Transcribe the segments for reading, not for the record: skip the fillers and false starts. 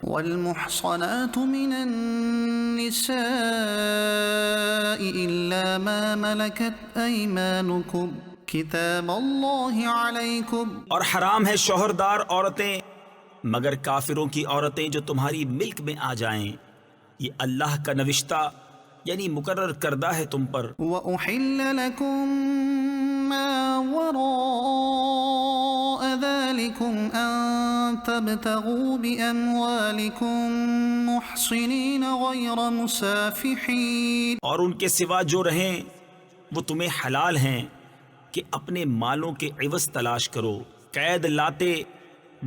والمحصنات من النساء إلا ما ملكت أيمانكم کتاب اللہ علیکم، اور حرام ہے شوہردار عورتیں مگر کافروں کی عورتیں جو تمہاری ملک میں آ جائیں، یہ اللہ کا نوشتہ یعنی مقرر کردہ ہے تم پر۔ وَأُحِلَّ لَكُم مَّا وَرَاءَ ذَلِكُمْ أَن تَبْتَغُوا بِأَمْوَالِكُم مُحْصِنِينَ غَيْرَ مُسَافِحِينَ، اور ان کے سوا جو رہیں وہ تمہیں حلال ہیں کہ اپنے مالوں کے عوض تلاش کرو، قید لاتے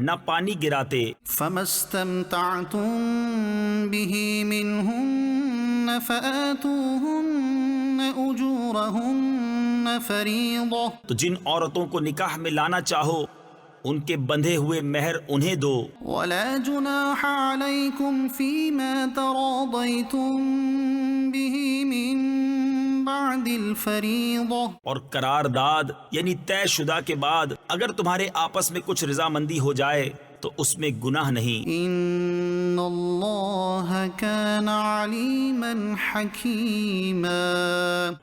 نہ پانی گراتے۔ فَمَا اسْتَمْتَعْتُم بِهِ مِنْهُنَّ فَآتُوهُنَّ أُجُورَهُنَّ فَرِيضَةً، تو جن عورتوں کو نکاح میں لانا چاہو ان کے بندھے ہوئے مہر انہیں دو۔ وَلَا جُنَاحَ عَلَيْكُمْ فِيمَا تَرَاضَيْتُم بِهِ مِن بعد الفریضہ، اور قرارداد یعنی طے شدہ کے بعد اگر تمہارے آپس میں کچھ رضامندی ہو جائے تو اس میں گناہ نہیں۔ ان اللہ کان علیما حکیما،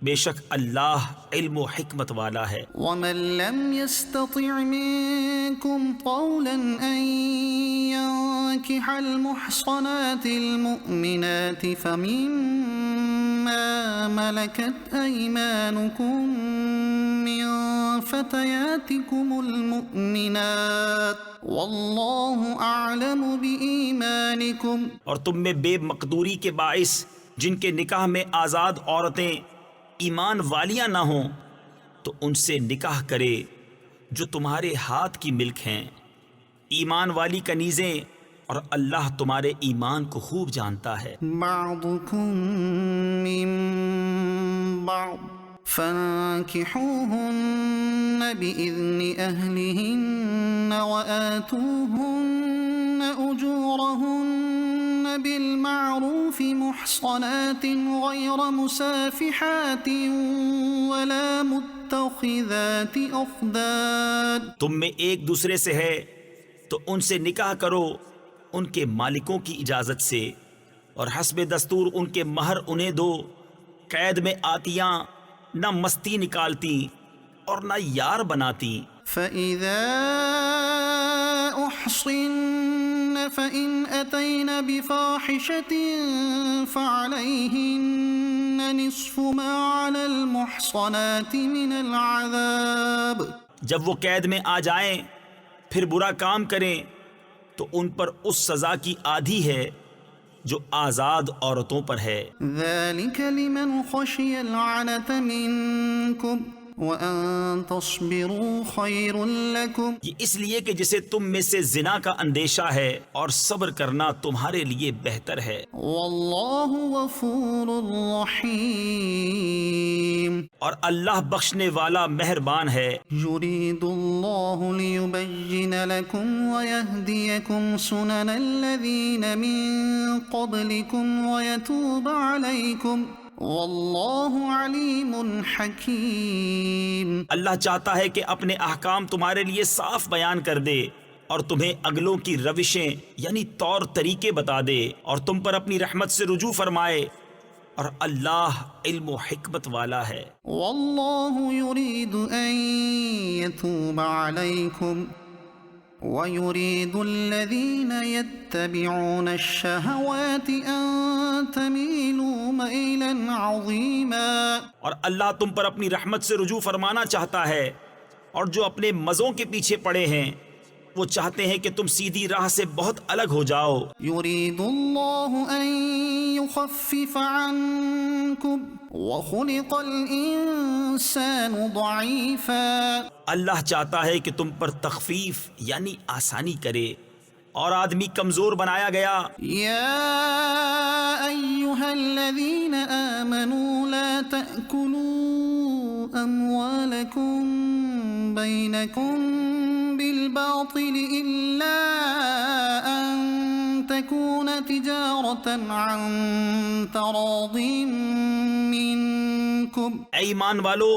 بے شک اللہ علم و حکمت والا ہے۔ ومن لم يستطع منکم قولا ان ينكح المحصنات المؤمنات فمما ملكت أيمانكم من فتياتكم المؤمنات والله أعلم بإيمانكم، اور تم میں بے مقدوری کے باعث جن کے نکاح میں آزاد عورتیں ایمان والیاں نہ ہوں تو ان سے نکاح کرے جو تمہارے ہاتھ کی ملک ہیں، ایمان والی کنیزیں، اور اللہ تمہارے ایمان کو خوب جانتا ہے۔ بعضكم من بعض فانكحوهن بإذن أهلهن وآتوهن أجورهن بالمعروف محصنات غير مسافحات ولا متخذات أخدان، تم میں ایک دوسرے سے ہے تو ان سے نکاح کرو ان کے مالکوں کی اجازت سے، اور حسب دستور ان کے مہر انہیں دو، قید میں آتیاں نہ مستی نکالتی اور نہ یار بناتی۔ فَإِذَا أُحْصِنَّ فَإِنْ أَتَيْنَ بِفَاحِشَةٍ فَعَلَيْهِنَّ نِصْفُ مَا عَلَى الْمُحْصَنَاتِ مِنَ الْعَذَابِ، جب وہ قید میں آ جائیں پھر برا کام کریں تو ان پر اس سزا کی آدھی ہے جو آزاد عورتوں پر ہے۔ ذَلِكَ لِمَنْ خَشِيَ الْعَنَتَ مِنْكُمْ وَأَن تَصْبِرُوا خَيْرٌ لَكُمْ، یہ اس لیے کہ جسے تم میں سے زنا کا اندیشہ ہے اور صبر کرنا تمہارے لیے بہتر ہے۔ وَاللَّهُ غَفُورٌ رَحِيمٌ، اور اللہ بخشنے والا مہربان ہے۔ يُرِيدُ اللَّهُ لِيُبَيِّنَ لَكُمْ وَيَهْدِيَكُمْ سُنَنَ الَّذِينَ مِن قَبْلِكُمْ وَيَتُوبَ عَلَيْكُمْ واللہ علیم حکیم، اللہ چاہتا ہے کہ اپنے احکام تمہارے لیے صاف بیان کر دے اور تمہیں اگلوں کی روشیں یعنی طور طریقے بتا دے اور تم پر اپنی رحمت سے رجوع فرمائے، اور اللہ علم و حکمت والا ہے۔ واللہ یرید ان یتوب علیکم وَيُرِيدُ الَّذِينَ يَتَّبِعُونَ الشَّهَوَاتِ أَن تَمِيلُوا مَيْلًا عَظِيمًا، اور اللہ تم پر اپنی رحمت سے رجوع فرمانا چاہتا ہے، اور جو اپنے مزوں کے پیچھے پڑے ہیں وہ چاہتے ہیں کہ تم سیدھی راہ سے بہت الگ ہو جاؤ۔ يُرِيدُ اللَّهُ أَن يُخَفِّفَ عَنكُمْ وَخُلِقَ الْإِنسَانُ ضَعِيفًا، اللہ چاہتا ہے کہ تم پر تخفیف یعنی آسانی کرے، اور آدمی کمزور بنایا گیا۔ يَا أَيُّهَا الَّذِينَ آمَنُوا لَا تَأْكُلُوا أَمْوَالَكُمْ بَيْنَكُمْ بِالْبَاطِلِ إِلَّا أَن تَكُونَ تِجَارَةً عَن تَرَاضٍ مِّنكُمْ، اے ایمان والو،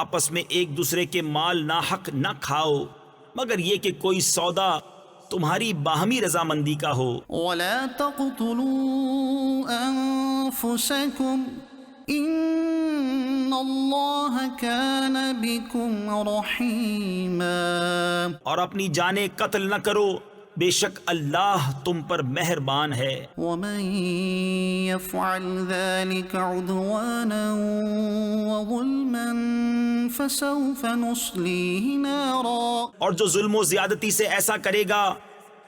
آپس میں ایک دوسرے کے مال ناحق نہ کھاؤ مگر یہ کہ کوئی سودا تمہاری باہمی رضامندی کا ہو۔ ولا تقتلوا أنفسكم إن الله كان بكم رحيما۔ اور اپنی جانیں قتل نہ کرو، بے شک اللہ تم پر مہربان ہے۔ ومن يفعل ذلك عدوانا وظلما فسوف نصليه نارا۔ اور جو ظلم و زیادتی سے ایسا کرے گا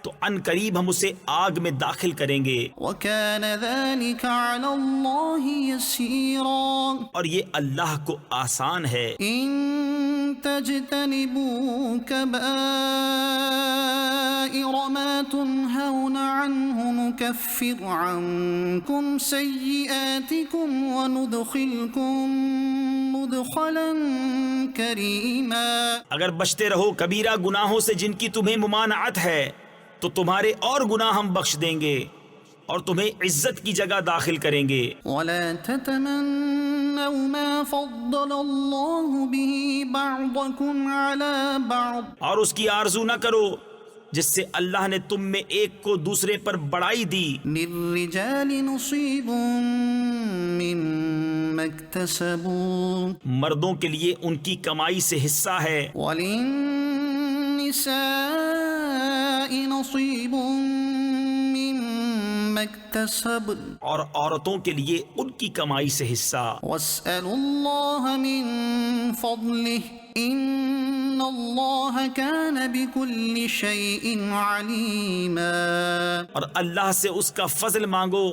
تو ان قریب ہم اسے آگ میں داخل کریں گے، وكان ذلك على الله يسيرا۔ اور یہ اللہ کو آسان ہے۔ إن تجتنبوا كبائر ما تنهون عنه نكفر عنكم سيئاتكم وندخلكم مدخلا كريما۔ اگر بچتے رہو کبیرہ گناہوں سے جن کی تمہیں ممانعت ہے تو تمہارے اور گناہ ہم بخش دیں گے اور تمہیں عزت کی جگہ داخل کریں گے۔ ولا تتمنوا ما فضل الله به بعضكم على بعض۔ اور اس کی آرزو نہ کرو جس سے اللہ نے تم میں ایک کو دوسرے پر بڑائی دی۔ للرجال نصيب مما اكتسبوا مردوں کے لیے ان کی کمائی سے حصہ ہے، وللنساء نصيب مما اكتسبن اور عورتوں کے لیے ان کی کمائی سے حصہ۔ واسألوا الله من فضله إن الله كان بكل شيء عليما۔ اور اللہ سے اس کا فضل مانگو،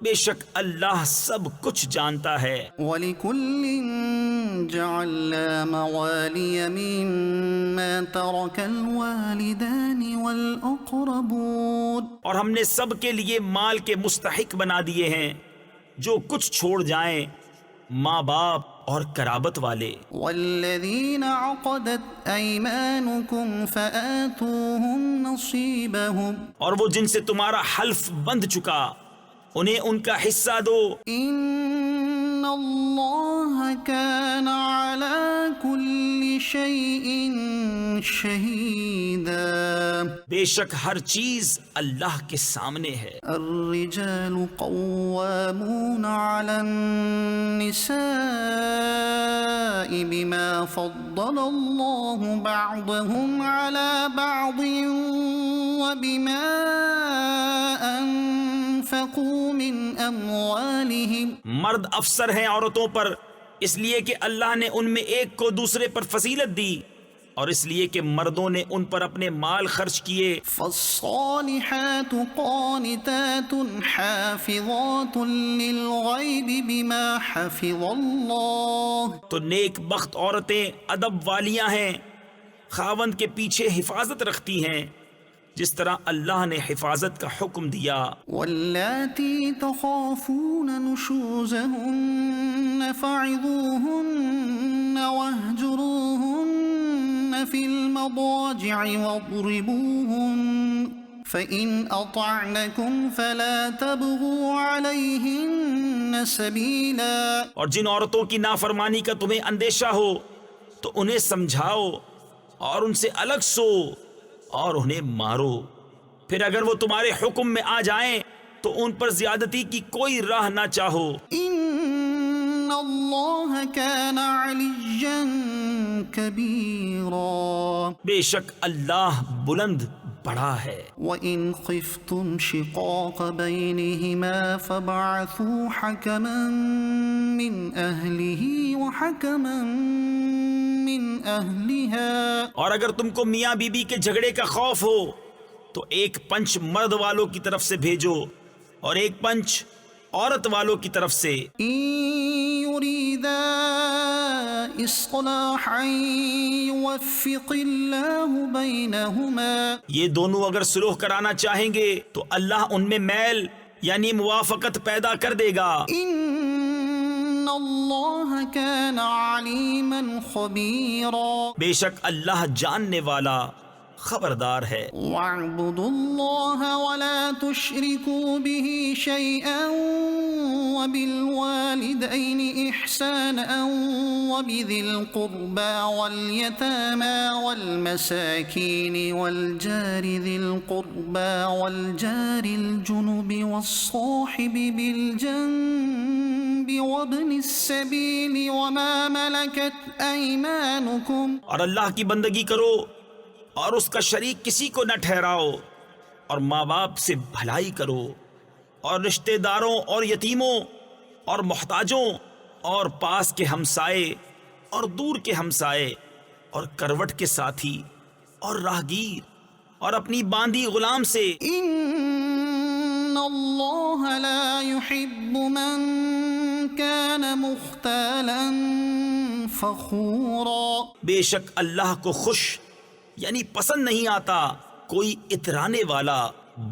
بے شک اللہ سب کچھ جانتا ہے۔ وَلِكُلٍّ جَعَلْنَا مَوَالِيَ مِمَّا تَرَكَ الْوَالِدَانِ وَالْأَقْرَبُونَ۔ اور ہم نے سب کے لیے مال کے مستحق بنا دیے ہیں جو کچھ چھوڑ جائیں، ماں باپ اور قرابت والے۔ وَالَّذِينَ عَقَدَتْ أَيْمَانُكُمْ فَآتُوهُمْ نَصِيبَهُمْ۔ اور وہ جن سے تمہارا حلف بند چکا انہیں ان کا حصہ دو۔ إِنَّ اللَّهَ كَانَ عَلَى كُلِّ شَيْءٍ شَهِيدًا۔ بے شک ہر چیز اللہ کے سامنے ہے۔ الرجال قوامون على النساء بما فضل الله بعضهم على بعض وبما أنفقوا من أموالهم۔ مرد افسر ہیں عورتوں پر اس لیے کہ اللہ نے ان میں ایک کو دوسرے پر فضیلت دی اور اس لیے کہ مردوں نے ان پر اپنے مال خرچ کیے۔ فالصالحات قانتات حافظات للغیب بما حفظ اللہ۔ تو نیک بخت عورتیں ادب والیاں ہیں، خاوند کے پیچھے حفاظت رکھتی ہیں جس طرح اللہ نے حفاظت کا حکم دیا۔ واللاتی تخافون نشوزهن فعظوهن واهجروهن في المضاجع واضربوهن فإن أطعنكم فلا تبغوا عليهن سبيلا۔ اور جن عورتوں کی نافرمانی کا تمہیں اندیشہ ہو تو انہیں سمجھاؤ اور ان سے الگ سو اور انہیں مارو، پھر اگر وہ تمہارے حکم میں آ جائیں تو ان پر زیادتی کی کوئی راہ نہ چاہو۔ ان اللہ کان علیا کبیرا۔ بے شک اللہ بلند بڑا ہے۔ وَإِنْ خِفْتُمْ شِقَاقَ بَيْنِهِمَا فَابْعَثُوا حَكَمًا مِّنْ أَهْلِهِ وَحَكَمًا مِّنْ أَهْلِهَا۔ اور اگر تم کو میاں بی بی کے جھگڑے کا خوف ہو تو ایک پنچ مرد والوں کی طرف سے بھیجو اور ایک پنچ عورت والوں کی طرف سے۔ إِن يُرِيدَا إِصْلَاحًا يُوَفِّقِ اللَّهُ بَيْنَهُمَا۔ یہ دونوں اگر صلح کرانا چاہیں گے تو اللہ ان میں میل یعنی موافقت پیدا کر دے گا۔ إِنَّ اللَّهَ كَانَ عَلِيمًا خَبِيرًا۔ بے شک اللہ جاننے والا خبردار ہے۔ واعبدوا الله ولا تشركوا به شيئا وبالوالدين إحسانا وبذي القربى واليتامى والمساكين والجار ذي القربى والجار الجنب والصاحب بالجنب وابن السبيل وما ملكت أيمانكم، اور اللہ کی بندگی کرو اور اس کا شریک کسی کو نہ ٹھہراؤ، اور ماں باپ سے بھلائی کرو، اور رشتہ داروں اور یتیموں اور محتاجوں اور پاس کے ہمسائے اور دور کے ہمسائے اور کروٹ کے ساتھی اور راہگیر اور اپنی باندھی غلام سے۔ ان اللہ لا يحب من كان مختالا فخورا، بے شک اللہ کو خوش یعنی پسند نہیں آتا کوئی اترانے والا،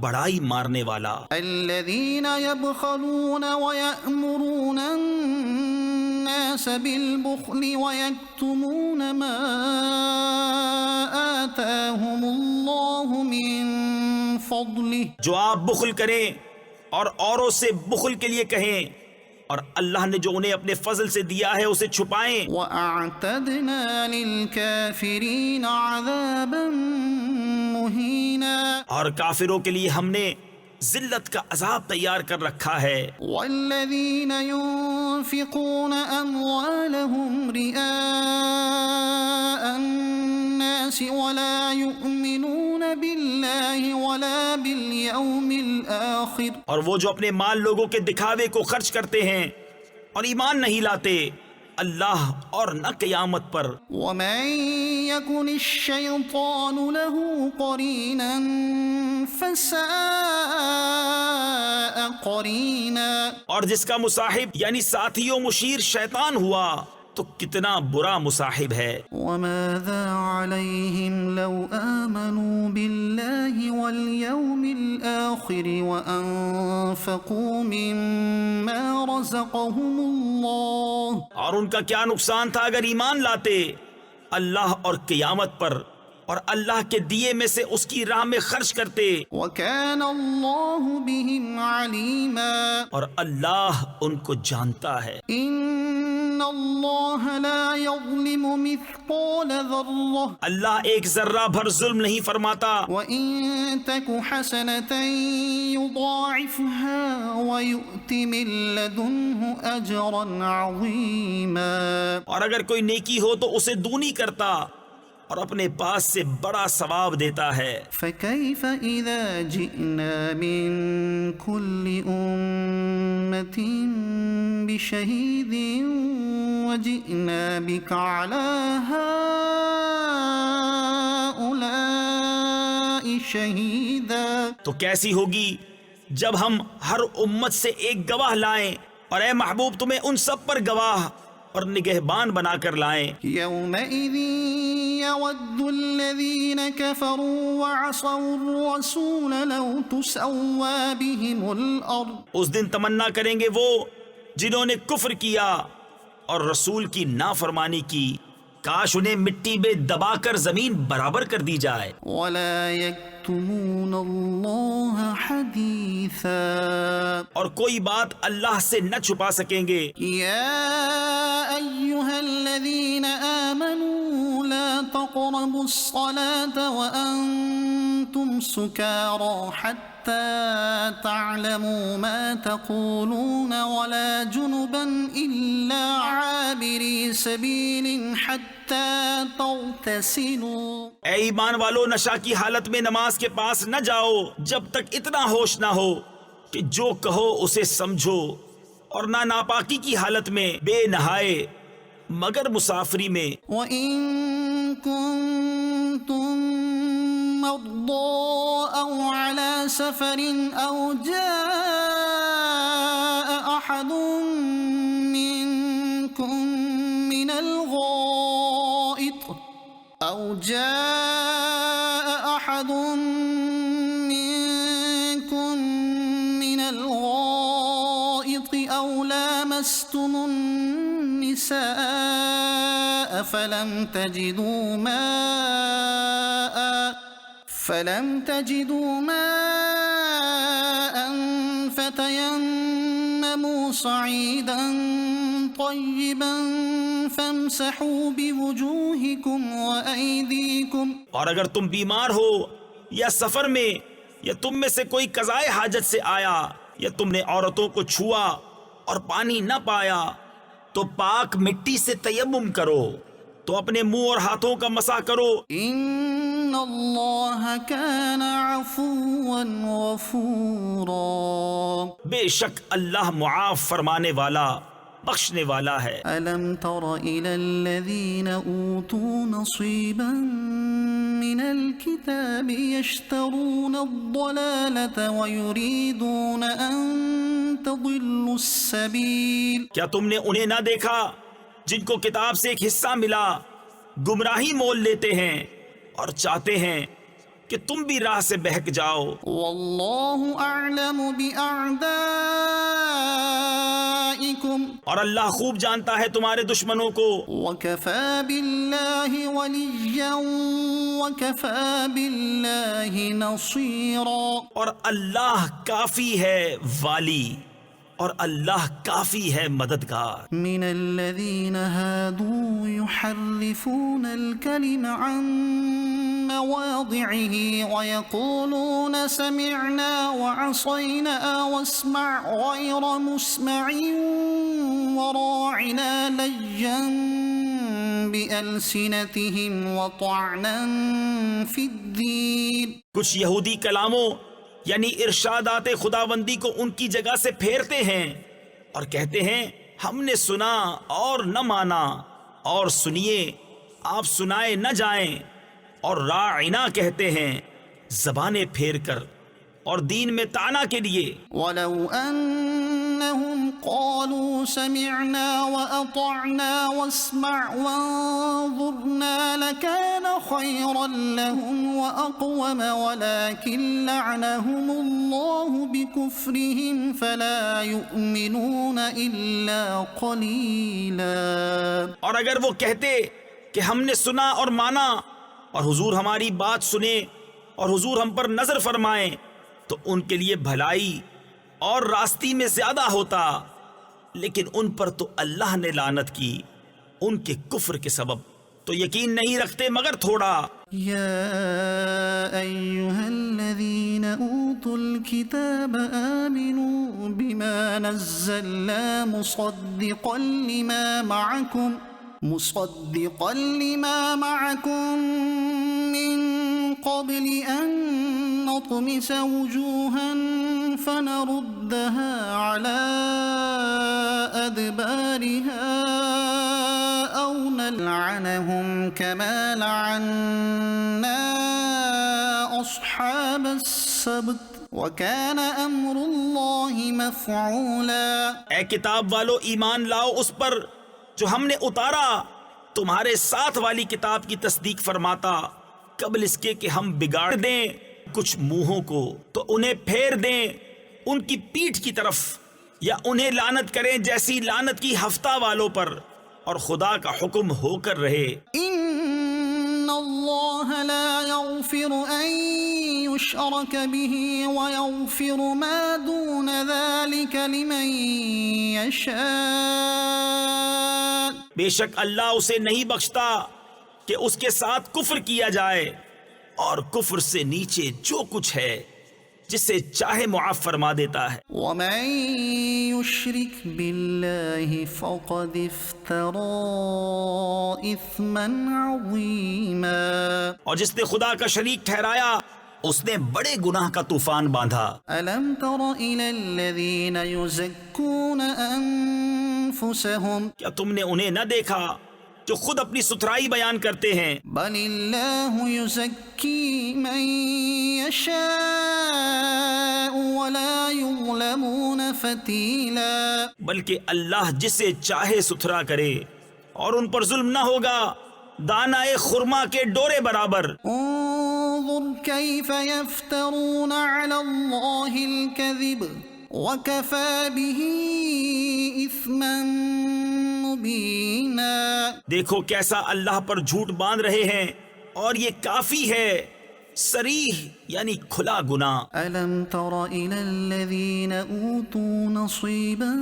بڑائی مارنے والا۔ الذين يبخلون ويأمرون الناس بالبخل ويكتمون ما آتاهم الله من فضله، جو آپ بخل کریں اور اوروں سے بخل کے لیے کہیں، اور اللہ نے جو انہیں اپنے فضل سے دیا ہے اسے چھپائیں، وَأَعْتَدْنَا لِلْكَافِرِينَ عَذَابًا مُهِينًا، اور کافروں کے لیے ہم نے ذلت کا عذاب تیار کر رکھا ہے۔ وَالَّذِينَ يُنفِقُونَ أَمْوَالَهُمْ رِئَاءَ النَّاسِ وَلَا يُؤْمِنُونَ بِاللَّهِ وَلَا بِالْيَوْمِ الْآخِرِ، اور وہ جو اپنے مال لوگوں کے دکھاوے کو خرچ کرتے ہیں اور ایمان نہیں لاتے اللہ اور نہ قیامت پر۔ وَمَن يَكُنِ الشَّيْطَانُ لَهُ قَرِينًا فَسَاءَ قَرِينًا، اور جس کا مصاحب یعنی ساتھی و مشیر شیطان ہوا تو کتنا برا مصاحب ہے۔ وَمَاذَا عَلَيْهِمْ لَوْ آمَنُوا بِاللَّهِ وَالْيَوْمِ الْآخِرِ وَأَنفَقُوا مِمَّا رَزَقَهُمُ اللَّهُ، اور ان کا کیا نقصان تھا اگر ایمان لاتے اللہ اور قیامت پر اور اللہ کے دیے میں سے اس کی راہ میں خرچ کرتے، وَكَانَ اللَّهُ بِهِمْ عَلِيمًا، اور اللہ ان کو جانتا ہے۔ إِنَّ اللَّهَ لَا يَظْلِمُ مِثْقَالَ ذَرَّةٍ اللہ ایک ذرہ بھر ظلم نہیں فرماتا، وَإِن تَكُ حَسَنَةً يُضَاعِفْهَا وَيُؤْتِ مِن لَّدُنْهُ أَجْرًا عَظِيمًا، اور اگر کوئی نیکی ہو تو اسے دونی کرتا اور اپنے پاس سے بڑا ثواب دیتا ہے۔ فَكَيْفَ إِذَا جِئْنَا مِن كُلِّ أُمَّةٍ بِشَهِيدٍ وَجِئْنَا بِكَ عَلَى هَٰؤُلَاءِ شَهِيدًا، تو کیسی ہوگی جب ہم ہر امت سے ایک گواہ لائیں، اور اے محبوب تمہیں ان سب پر گواہ اور نگہبان بنا کر لائیں۔ يَوْمَئِذٍ يَوَدُّ الَّذِينَ كَفَرُوا وَعَصَوُا الرَّسُولَ لَوْ تُسَوَّىٰ بِهِمُ الْأَرْضُ، اس دن تمنا کریں گے وہ جنہوں نے کفر کیا اور رسول کی نافرمانی کی، کاش انہیں مٹی میں دبا کر زمین برابر کر دی جائے۔ وَلَا يَكْتُمُونَ اللَّهَ حَدِيثًا، اور کوئی بات اللہ سے نہ چھپا سکیں گے۔ يَا أَيُّهَا الَّذِينَ آمَنُوا لَا تَقْرَبُوا الصَّلَاةَ وَأَنتُمْ سُكَارَىٰ حَتَّىٰ تَعْلَمُوا مَا تَقُولُونَ وَلَا جُنُبًا إِلَّا عَابِرِي سَبِيلٍ حَتَّىٰ تَغْتَسِلُوا، اے ایمان والو نشہ کی حالت میں نماز کے پاس نہ جاؤ جب تک اتنا ہوش نہ ہو کہ جو کہو اسے سمجھو، اور نہ ناپاکی کی حالت میں بے نہائے مگر مسافری میں۔ وَإِن كُنتُم مَّرْضَىٰ أَوْ عَلَىٰ سَفَرٍ أَوْ جَاءَ أَحَدٌ مِّنكُم مِّنَ الْغَائِطِ أَوْ لَامَسْتُمُ النِّسَاءَ فَلَمْ تَجِدُوا مَاءً فلم تجدوا ماء فتيمموا صعيدا طيبا فامسحوا بوجوهكم وأيديكم. اور اگر تم بیمار ہو یا سفر میں یا تم میں سے کوئی قضائے حاجت سے آیا یا تم نے عورتوں کو چھوا اور پانی نہ پایا تو پاک مٹی سے تیمم کرو تو اپنے منہ اور ہاتھوں کا مسح کرو. ان اللہ کان عفوا غفورا. بے شک اللہ معاف فرمانے والا بخشنے والا ہے. الم تر الى الذین اوتوا نصیبا من الكتاب يشترون الضلالة ويريدون ان تضلوا السبیل. کیا تم نے انہیں نہ دیکھا جن کو کتاب سے ایک حصہ ملا گمراہی مول لیتے ہیں اور چاہتے ہیں کہ تم بھی راہ سے بہک جاؤ. واللہ اعلم باعدائکم. اور اللہ خوب جانتا ہے تمہارے دشمنوں کو. وکفى باللہ ولیا وکفى باللہ نصیرا. اور اللہ کافی ہے والی اور اللہ کافی ہے مددگار. من الذین هادوا يحرفون الكلم عن مواضعه ويقولون سمعنا وعصينا واسمع غير مسمع وراعنا ليا بألسنتهم وطعنا في الدين. کچھ یہودی کلاموں یعنی ارشادات خداوندی کو ان کی جگہ سے پھیرتے ہیں اور کہتے ہیں ہم نے سنا اور نہ مانا اور سنیے آپ سنائے نہ جائیں، اور راعنا کہتے ہیں زبانیں پھیر کر اور دین میں طعنہ کے لیے. ولو انہم قالوا سمعنا واطعنا واسمع وانظرنا لكان خيرا لهم واقوم ولكن لعنهم الله بكفرهم فلا يؤمنون الا قليلا. اور اگر وہ کہتے کہ ہم نے سنا اور مانا اور حضور ہماری بات سنے اور حضور ہم پر نظر فرمائیں تو ان کے لیے بھلائی اور راستی میں زیادہ ہوتا، لیکن ان پر تو اللہ نے لعنت کی ان کے کفر کے سبب، تو یقین نہیں رکھتے مگر تھوڑا. یا ایہا الذین اوتوا الکتاب آمنوا بما نزلنا مصدقا لما معكم من قبل أن نطمس وجوها فنردها على أدبارها أو نلعنهم كما لعنا أصحاب السبت وَكَانَ أَمْرُ اللَّهِ مَفْعُولًا. اے کتاب والو ایمان لاؤ اس پر جو ہم نے اتارا تمہارے ساتھ والی کتاب کی تصدیق فرماتا قبل اس کے کہ ہم بگاڑ دیں کچھ منہوں کو تو انہیں پھیر دیں ان کی پیٹھ کی طرف، یا انہیں لعنت کریں جیسی لعنت کی ہفتہ والوں پر، اور خدا کا حکم ہو کر رہے. ان اللہ لا یغفر ان یشرک به ویغفر ما دون ذلك لمن یشاء. بے شک اللہ اسے نہیں بخشتا کہ اس کے ساتھ کفر کیا جائے، اور کفر سے نیچے جو کچھ ہے جسے چاہے معاف فرما دیتا ہے. ومن یشرک باللہ فقد افترى اثما عظیما. اور جس نے خدا کا شریک ٹھہرایا اس نے بڑے گناہ کا طوفان باندھا. الم تر الى الذین یزکون انفسهم. کیا تم نے انہیں نہ دیکھا جو خود اپنی ستھرائی بیان کرتے ہیں؟ بل اللہ یزکی من یشاء ولا یظلمون فتیلا. بلکہ اللہ جسے چاہے ستھرا کرے اور ان پر ظلم نہ ہوگا دانہ خرما کے ڈورے برابر. انظر کیف یفترون علی اللہ الکذب وَكَفَى بِهِ إِثْمًا مُبِينًا. دیکھو کیسا اللہ پر جھوٹ باندھ رہے ہیں اور یہ کافی ہے صریح یعنی کھلا گناہ. ألم تر إلى الذين أوتوا نصيبا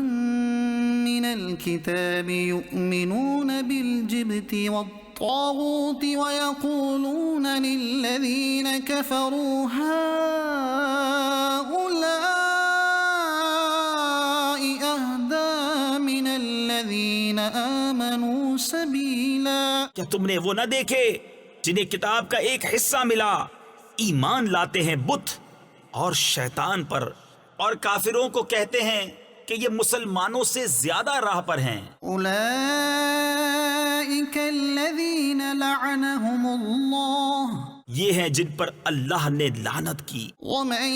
من الكتاب يؤمنون بالجبت والطاغوت ويقولون للذين كفروا هؤلاء أهدى من الذين آمنوا سبيلا. کیا تم نے وہ نہ دیکھے جنہیں کتاب کا ایک حصہ ملا، ایمان لاتے ہیں بت اور شیطان پر، اور کافروں کو کہتے ہیں کہ یہ مسلمانوں سے زیادہ راہ پر ہیں. أولئك الذين لعنهم الله یہ ہیں جن پر اللہ نے لعنت کی. ومن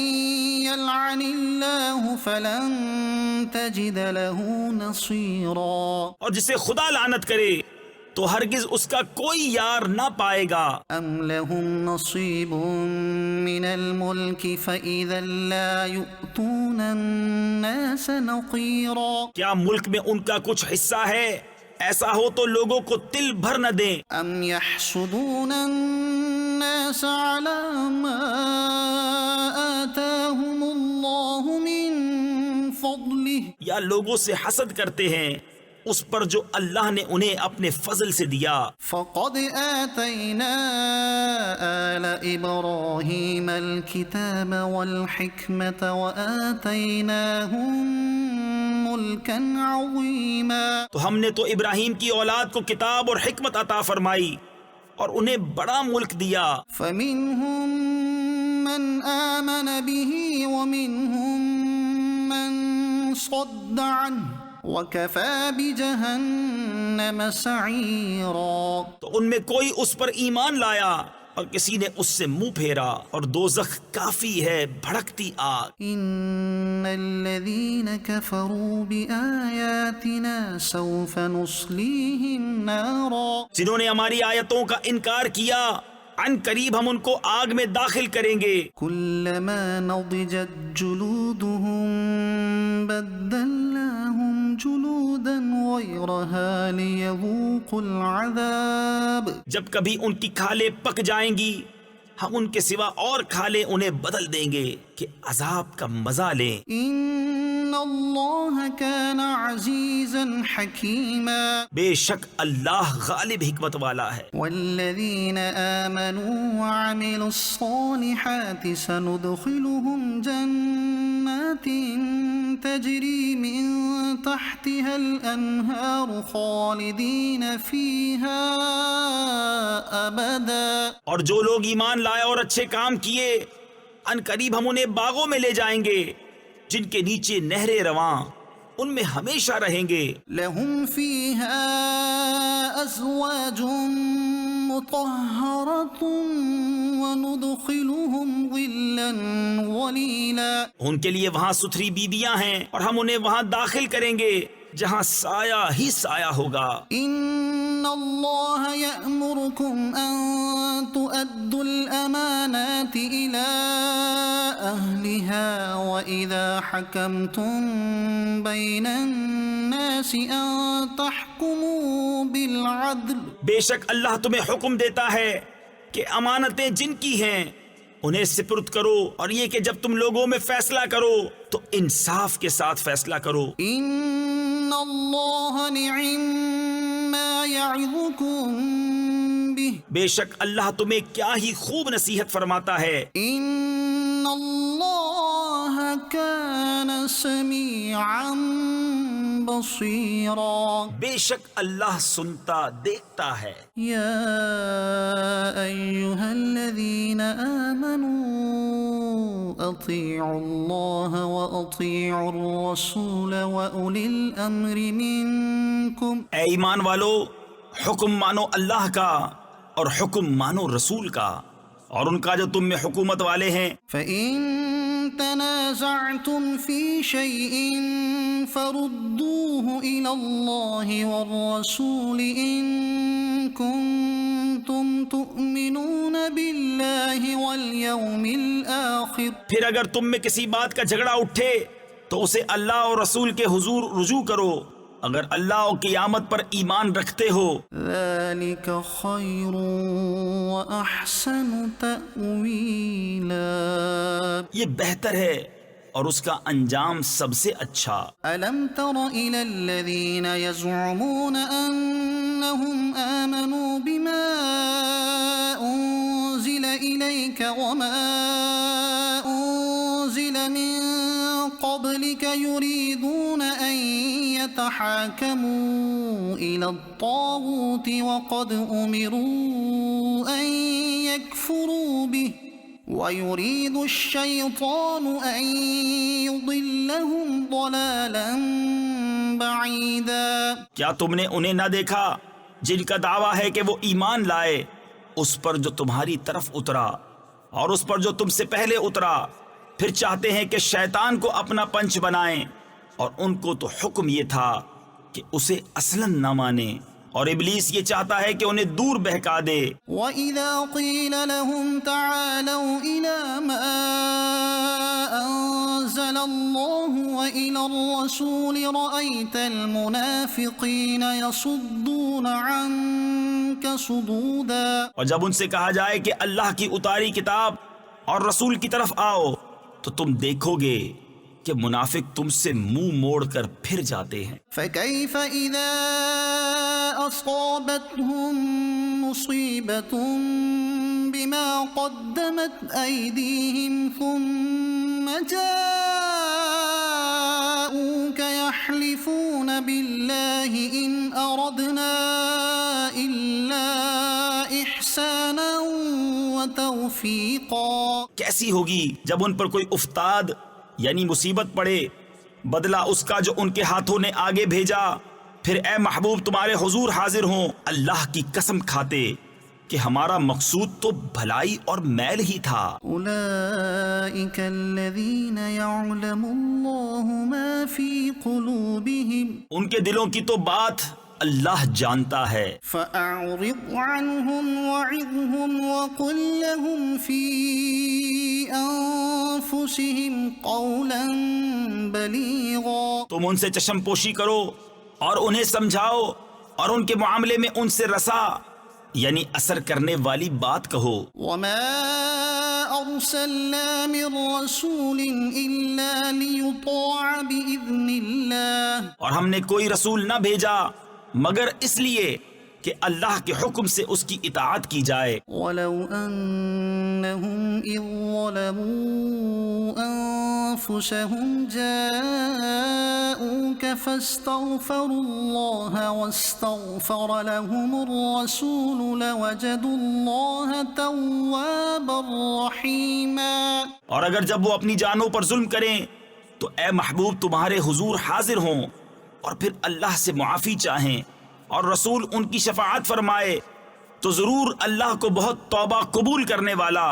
يلعن الله فلن تجد له نصيرا. اور جسے خدا لعنت کرے تو ہرگز اس کا کوئی یار نہ پائے گا. أم لهم نصيب من الملك فإذا لا يؤتون الناس نقيرا. کیا ملک میں ان کا کچھ حصہ ہے؟ ایسا ہو تو لوگوں کو تل بھر نہ دیں. أم يحسدون الناس على ما آتاهم الله من فضله. یا لوگوں سے حسد کرتے ہیں اس پر جو اللہ نے انہیں اپنے فضل سے دیا. فقد آتينا آل إبراهيم الكتاب والحكمة وآتيناهم ملكا عظيما. تو ہم نے تو ابراہیم کی اولاد کو کتاب اور حکمت عطا فرمائی اور انہیں بڑا ملک دیا. فمنهم من آمن به ومنهم من صد عنه وَكَفَى بِجَهَنَّمَ سَعِيرًا. تو ان میں کوئی اس پر ایمان لایا اور کسی نے اس سے منہ پھیرا، اور دوزخ کافی ہے بھڑکتی آگ. إِنَّ الَّذِينَ كَفَرُوا بِآيَاتِنَا سَوْفَ نُصْلِيهِمْ نَارًا. جنہوں نے ہماری آیتوں کا انکار کیا عن قریب ہم ان کو آگ میں داخل کریں گے. كُلَّمَا نَضِجَتْ جُلُودُهُمْ بَدَّلْنَاهُمْ جُلُودًا غَيْرَهَا لِيَذُوقُوا الْعَذَابَ. جب کبھی ان کی کھالیں پک جائیں گی ہم ان کے سوا اور کھالیں انہیں بدل دیں گے کہ عذاب کا مزہ لیں. إِنَّ اللَّهَ كَانَ عَزِيزًا حَكِيمًا. بے شک اللہ غالب حکمت والا ہے. والذين آمنوا وعملوا الصالحات سندخلهم جنات تجري من تحتها الأنهار خالدين فيها أبدا. اور جو لوگ ایمان لائے اور اچھے کام کیے ان قریب ہم انہیں باغوں میں لے جائیں گے جن کے نیچے نہریں رواں، ان میں ہمیشہ رہیں گے. لهم فيها أزواج مطهرة وندخلهم ظلا ظليلا. ان کے لیے وہاں ستھری بیبیاں ہیں اور ہم انہیں وہاں داخل کریں گے جہاں سایہ ہی سایہ ہوگا. إن الله يأمركم أن تؤدوا الأمانات إلى أهلها وإذا حكمتم بين الناس أن تحكموا بالعدل. بے شک اللہ تمہیں حکم دیتا ہے کہ امانتیں جن کی ہیں انہیں سپرد کرو، اور یہ کہ جب تم لوگوں میں فیصلہ کرو تو انصاف کے ساتھ فیصلہ کرو. إن الله نعم ما يعظكم به. بے شک اللہ تمہیں کیا ہی خوب نصیحت فرماتا ہے. إن الله كان سميعا بصيرا. بے شک اللہ سنتا دیکھتا ہے. يا أيها الذين آمنوا أطيعوا الله وأطيعوا الرسول وأولي الأمر منكم. اے ایمان والو، حکم مانو اللہ کا اور حکم مانو رسول کا اور ان کا جو تم میں حکومت والے ہیں. فإن تنازعتم في شيء فردوه إلى الله والرسول إن كنتم تؤمنون بالله واليوم الآخر. پھر اگر تم میں کسی بات کا جھگڑا اٹھے تو اسے اللہ اور رسول کے حضور رجوع کرو اگر اللہ و قیامت پر ایمان رکھتے ہو ذلك خير وأحسن تأويلا یہ بہتر ہے اور اس کا انجام سب سے اچھا۔ ألم تر إلى الذين يزعمون أنهم آمنوا بما أنزل إليك وما أنزل من قبلك يريدون أن يتحاكموا إلى الطاغوت وقد أمروا أن يكفروا به وَيُرِيدُ الشَّيْطَانُ أَن يُضِلَّهُمْ ضَلَالًا بَعِيدًا کیا تم نے انہیں نہ دیکھا جن کا دعویٰ ہے کہ وہ ایمان لائے اس پر جو تمہاری طرف اترا اور اس پر جو تم سے پہلے اترا، پھر چاہتے ہیں کہ شیطان کو اپنا پنچ بنائیں، اور ان کو تو حکم یہ تھا کہ اسے اصلاً نہ مانیں، اور ابلیس یہ چاہتا ہے کہ انہیں دور بہکا دے۔ وَإِذَا قِيلَ لَهُمْ تَعَالَوْا إِلَى مَا أَنزَلَ اللَّهُ وَإِلَى الرَّسُولِ رَأَيْتَ الْمُنَافِقِينَ يَصُدُّونَ عَنكَ صُدُودًا اور جب ان سے کہا جائے کہ اللہ کی اتاری کتاب اور رسول کی طرف آؤ تو تم دیکھو گے کہ منافق تم سے منہ موڑ کر پھر جاتے ہیں۔ فَكَيْفَ إِذَا أَصَابَتْهُم مُّصِيبَةٌ بِمَا قَدَّمَتْ أَيْدِيهِمْ ثُمَّ جَاءُوكَ يَحْلِفُونَ بِاللَّهِ إِنْ أَرَدْنَا إِلَّا إِحْسَانًا وَتَوْفِيقًا کیسی ہوگی جب ان پر کوئی افتاد یعنی مصیبت پڑے، بدلہ اس کا جو ان کے ہاتھوں نے آگے بھیجا، پھر اے محبوب تمہارے حضور حاضر ہوں اللہ کی قسم کھاتے کہ ہمارا مقصود تو بھلائی اور میل ہی تھا۔ أولئك الذين يعلم الله ما في قلوبهم ان کے دلوں کی تو بات اللہ جانتا ہے۔ فأعرض عنهم وعظهم وقل لهم في أنفسهم قولا بليغا تم ان سے چشم پوشی کرو اور انہیں سمجھاؤ اور ان کے معاملے میں ان سے رسا یعنی اثر کرنے والی بات کہو۔ وما أرسلنا من رسول إلا ليطاع بإذن الله اور ہم نے کوئی رسول نہ بھیجا مگر اس لیے کہ اللہ کے حکم سے اس کی اطاعت کی جائے۔ ولو أنهم إذ ظلموا أنفسهم جاءوك فاستغفروا الله واستغفر لهم الرسول لوجدوا الله توابا رحيما اور اگر جب وہ اپنی جانوں پر ظلم کریں تو اے محبوب تمہارے حضور حاضر ہوں اور پھر اللہ سے معافی چاہیں اور رسول ان کی شفاعت فرمائے تو ضرور اللہ کو بہت توبہ قبول کرنے والا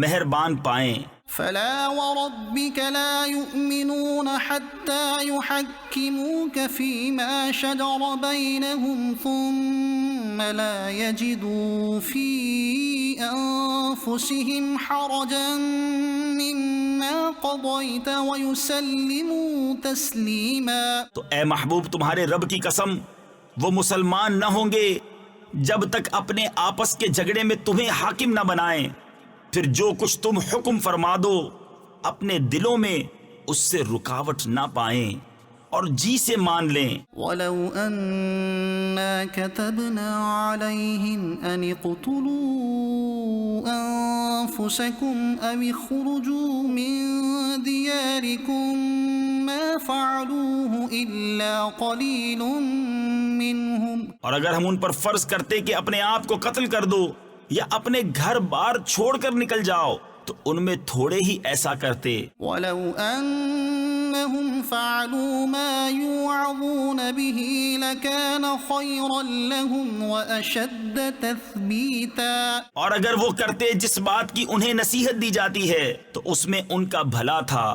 مہربان پائیں۔ فلا وربك لا يؤمنون حتى يحكموك فيما شجر بينهم ثم لا يجدوا في أنفسهم حرجا مما قضيت ويسلموا تسليما تو اے محبوب تمہارے رب کی قسم وہ مسلمان نہ ہوں گے جب تک اپنے آپس کے جھگڑے میں تمہیں حاکم نہ بنائیں، پھر جو کچھ تم حکم فرما دو اپنے دلوں میں اس سے رکاوٹ نہ پائیں اور جی سے مان لیں۔ ولو أنا كتبنا عليهم أن اقتلوا أنفسكم أو اخرجوا من دياركم ما فعلوه إلا قليل منهم اور اگر ہم ان پر فرض کرتے کہ اپنے آپ کو قتل کر دو یا اپنے گھر بار چھوڑ کر نکل جاؤ تو ان میں تھوڑے ہی ایسا کرتے۔ ولو أنهم فعلوا ما يوعظون به لكان خيرا لهم وأشد تثبيتا اور اگر وہ کرتے جس بات کی انہیں نصیحت دی جاتی ہے تو اس میں ان کا بھلا تھا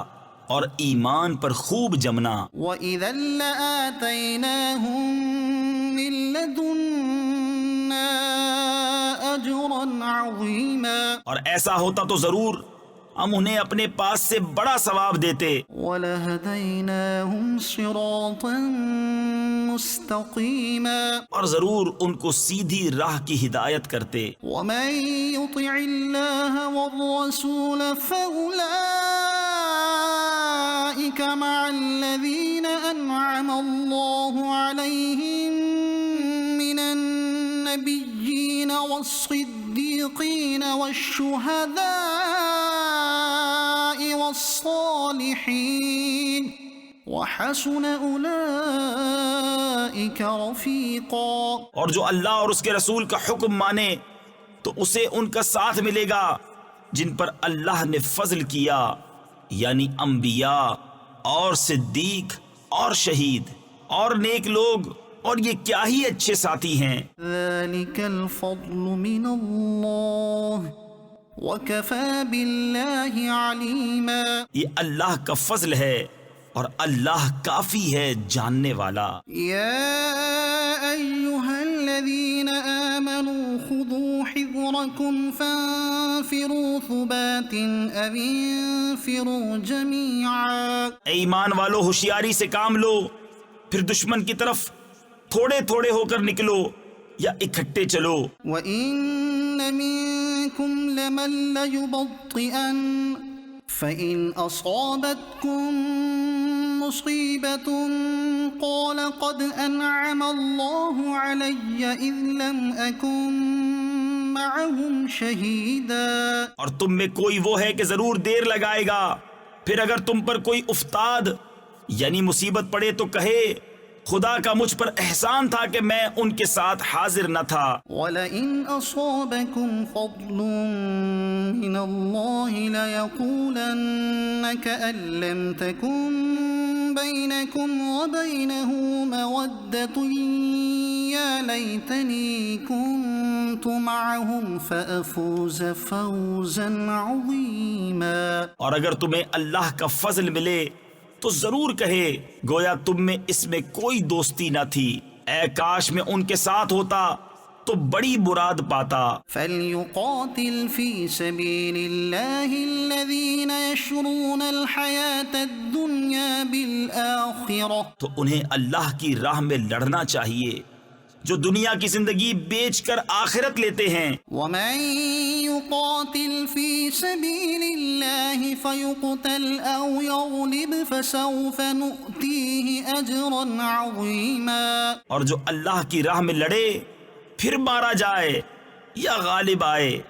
اور ایمان پر خوب جمنا۔ وَإِذًا لَآتَيْنَاهُم مِّن لَّدُنَّا أَجْرًا عَظِيمًا اور ایسا ہوتا تو ضرور ہم انہیں اپنے پاس سے بڑا ثواب دیتے وَلَهَدَيْنَاهُمْ صِرَاطًا مُسْتَقِيمًا اور ضرور ان کو سیدھی راہ کی ہدایت کرتے۔ وَمَن يُطِعِ اللَّهَ وَالرَّسُولَ فَأُولَئِكَ مَعَ الَّذِينَ أَنْعَمَ اللَّهُ عَلَيْهِم مِّنَ النَّبِيِّينَ وَالصِّدِّيقِينَ وَالشُّهَدَاءِ وَالصَّالِحِينَ وَحَسُنَ أُولَئِكَ رَفِيقًا۔ اور جو اللہ اور اس کے رسول کا حکم مانے تو اسے ان کا ساتھ ملے گا جن پر اللہ نے فضل کیا، یعنی انبیاء اور صدیق اور شہید اور نیک لوگ، اور یہ کیا ہی اچھے ساتھی ہیں۔ ذَلِكَ الْفَضْلُ مِنَ اللَّهِ وَكَفَى بِاللَّهِ عَلِيمًا۔ یہ اللہ کا فضل ہے اور اللہ کافی ہے جاننے والا۔ يَا أَيُّهَا الَّذِينَ آمَنُوا خُذُوا حِذْرَكُمْ فَانفِرُوا ثُبَاتٍ أَوِ انفِرُوا جَمِيعًا۔ اے ایمان والو، ہوشیاری سے کام لو، پھر دشمن کی طرف تھوڑے تھوڑے ہو کر نکلو یا اکٹھے چلو۔ وَإِنَّ مِنكُمْ لَمَن لَّيُبَطِّئَنَّ فَإِنْ أَصَابَتْكُم مُّصِيبَةٌ قَالَ قَدْ أَنْعَمَ اللَّهُ عَلَيَّ إِذْ لَمْ أَكُن مَّعَهُمْ شَهِيدًا۔ اور تم میں کوئی وہ ہے کہ ضرور دیر لگائے گا، پھر اگر تم پر کوئی افتاد یعنی مصیبت پڑے تو کہے خدا کا مجھ پر احسان تھا کہ میں ان کے ساتھ حاضر نہ تھا۔ وَلَئِنْ أَصَابَكُمْ فَضْلٌ مِّنَ اللَّهِ لَيَقُولَنَّ كَأَن لَّمْ تَكُن بَيْنَكُمْ وَبَيْنَهُ مَوَدَّةٌ يَا لَيْتَنِي كُنتُ مَعَهُمْ فَأَفُوزَ فَوْزًا عَظِيمًا۔ اور اگر تمہیں اللہ کا فضل ملے تو ضرور کہے گویا تم میں اس میں کوئی دوستی نہ تھی، اے کاش میں ان کے ساتھ ہوتا تو بڑی مراد پاتا۔ فَلْيُقَاتِلْ فِي سَبِيلِ اللَّهِ الَّذِينَ يَشْرُونَ الْحَيَاةَ الدُّنْيَا بِالْآخِرَةِ۔ تو انہیں اللہ کی راہ میں لڑنا چاہیے جو دنیا کی زندگی بیچ کر آخرت لیتے ہیں۔ وَمَن يُقَاتِلْ فِي سَبِيلِ اللَّهِ فَيُقْتَلْ أَوْ يَغْلِبْ فَسَوْفَ نُؤْتِيهِ أَجْرًا عَظِيمًا۔ اور جو اللہ کی راہ میں لڑے پھر مارا جائے یا غالب آئے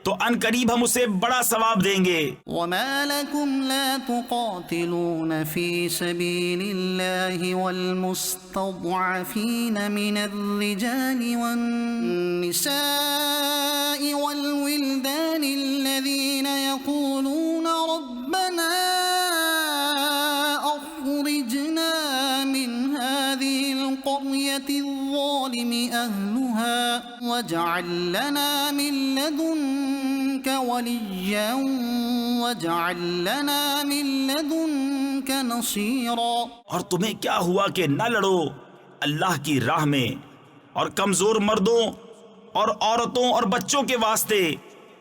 تو ان قریب ہم اسے بڑا ثواب دیں گے۔ وَمَا لَكُمْ لَا تُقَاتِلُونَ فِي سَبِيلِ اللَّهِ وَالْمُسْتَضْعَفِينَ مِنَ الرِّجَالِ وَالنِّسَاءِ وَالْوِلْدَانِ الَّذِينَ يَقُولُونَ رَبَّنَا أَخْرِجْنَا مِنْ هَٰذِهِ الْقَرْيَةِ الظَّالِمِ أَهْلُهَا وَاجْعَل لَّنَا مِن لَّدُنكَ وَلِيًّا وَاجْعَل لَّنَا مِن لَّدُنكَ نَصِيرًا۔ اور تمہیں کیا ہوا کہ نہ لڑو اللہ کی راہ میں اور کمزور مردوں اور عورتوں اور بچوں کے واسطے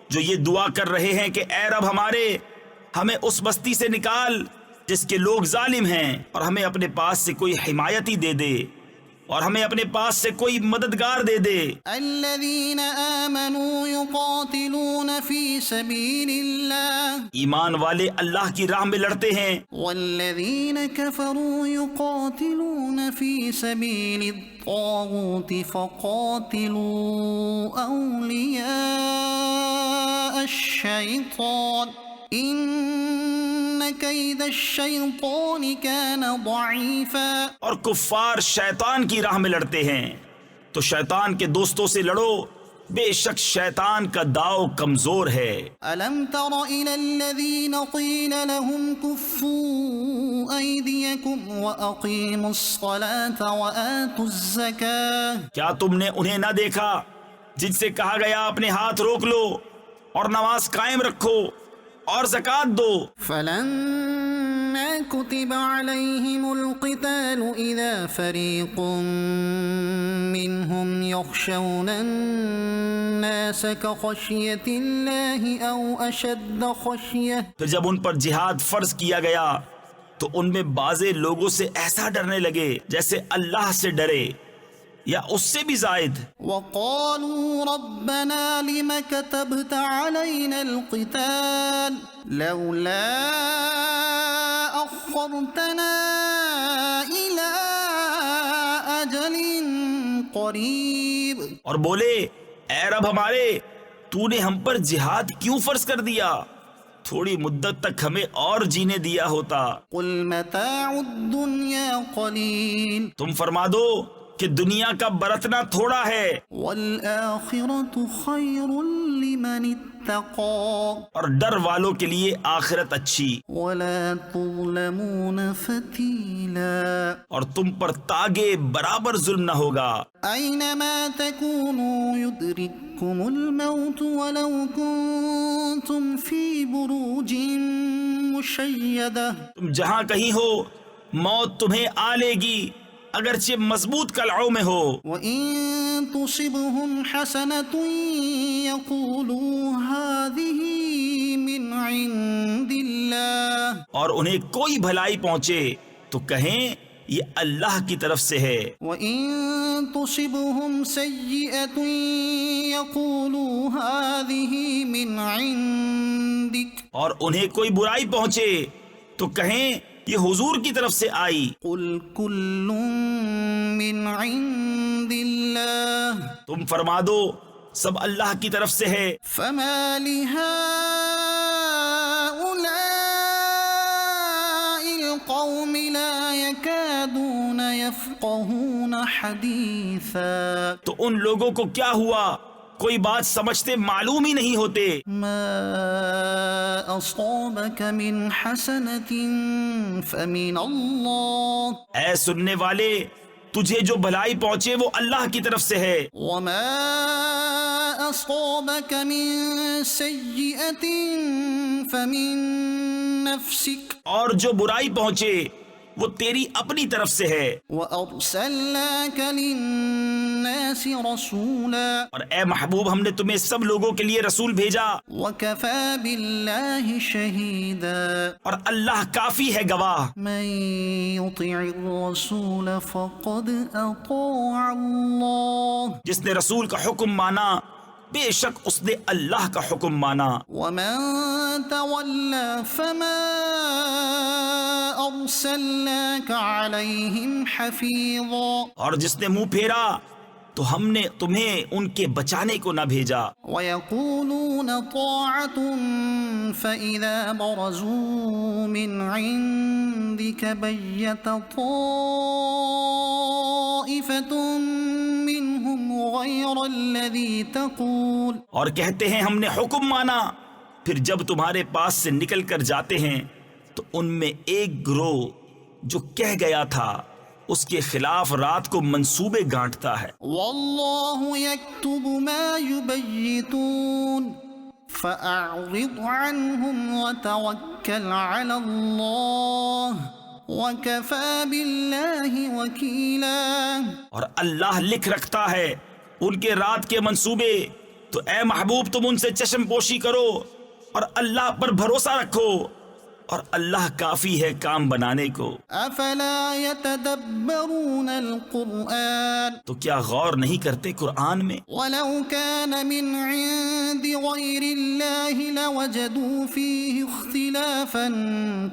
جو یہ دعا کر رہے ہیں کہ اے رب ہمارے، ہمیں اس بستی سے نکال جس کے لوگ ظالم ہیں، اور ہمیں اپنے پاس سے کوئی حمایتی دے دے اور ہمیں اپنے پاس سے کوئی مددگار دے دے۔ الذين آمنوا يقاتلون في سبيل الله ایمان والے اللہ کی راہ میں لڑتے ہیں، والذين كفروا يقاتلون في سبيل الطاغوت فقاتلوا أولياء الشيطان إن كيد الشيطان كان ضعيفا۔ اور کفار شیطان کی راہ میں لڑتے ہیں تو شیطان کے دوستوں سے لڑو، بے شک شیطان کا داؤ کمزور ہے۔ ألم تر إلى الذين قيل لهم كفوا أيديكم وأقيموا الصلاة وآتوا الزكاة۔ کیا تم نے انہیں نہ دیکھا جن سے کہا گیا اپنے ہاتھ روک لو اور نماز قائم رکھو اور زکوٰۃ دو؟ فلما ما كتب عليهم القتال إذا فريق منهم يخشون الناس كخشية الله أو أشد خشية. پھر جب ان پر جہاد فرض کیا گیا تو ان میں بعضے لوگوں سے ایسا ڈرنے لگے جیسے اللہ سے ڈرے یا اس سے بھی زائد. وقالوا ربنا لم كتبت علينا القتال لولا أخرتنا إلى أجل قريب. اور بولے اے رب ہمارے تو نے ہم پر جہاد کیوں فرض کر دیا؟ تھوڑی مدت تک ہمیں اور جینے دیا ہوتا. قل متاع الدنيا قليل تم فرما دو کہ دنیا کا برتنا تھوڑا ہے والآخرة خير لمن اتقى اور ڈر والوں کے لیے آخرت اچھی. ولا تظلمون فتيلا. اور تم پر تاگے برابر ظلم نہ ہوگا. أينما تكونوا يدرككم الموت ولو كنتم في بروج مشيدة. تم جہاں کہیں ہو موت تمہیں آ لے گی اگرچہ مضبوط قلعوں میں ہو. وإن تصبهم حسنة يقولوا هذه من عند الله. اور انہیں کوئی بھلائی پہنچے تو کہیں یہ اللہ کی طرف سے ہے. وإن تصبهم سيئة يقولوا هذه من عندك. اور انہیں کوئی برائی پہنچے تو کہیں یہ حضور کی طرف سے آئی. قل كل من عند الله. تم فرما دو سب اللہ کی طرف سے ہے. فما لهؤلاء القوم لا يكادون يفقهون حديثا. تو ان لوگوں کو کیا ہوا کوئی بات سمجھتے معلوم ہی نہیں ہوتے. ما أصابك من حسنة فمن الله. اے سننے والے تجھے جو بھلائی پہنچے وہ اللہ کی طرف سے ہے. وما أصابك من سيئة فمن نفسك. اور جو برائی پہنچے وہ تیری اپنی طرف سے ہے. وأرسلناك للناس رسولا. اور اے محبوب ہم نے تمہیں سب لوگوں کے لیے رسول بھیجا. وكفى بالله شهيدا. اور اللہ کافی ہے گواہ. من يطع الرسول فقد أطاع الله. جس نے رسول کا حکم مانا بے شک اس نے اللہ کا حکم مانا. ومن تولى فما أرسلناك عليهم حفيظا. اور جس نے منہ پھیرا تو ہم نے تمہیں ان کے بچانے کو نہ بھیجا. ويقولون طاعة فإذا برزوا من عندك بيت طائفة منهم غير الذي تقول. اور کہتے ہیں ہم نے حکم مانا پھر جب تمہارے پاس سے نکل کر جاتے ہیں تو ان میں ایک گروہ جو کہہ گیا تھا اس کے خلاف رات کو منصوبے گانٹتا ہے. والله يكتب ما يبيتون فأعرض عنهم وتوكل على الله وكفى بالله وكيلا. اور اللہ لکھ رکھتا ہے ان کے رات کے منصوبے تو اے محبوب تم ان سے چشم پوشی کرو اور اللہ پر بھروسہ رکھو اور اللہ کافی ہے کام بنانے کو. افلا يتدبرون القرآن. تو کیا غور نہیں کرتے قرآن میں؟ ولو كان من عند غير الله لوجدوا فيه اختلافا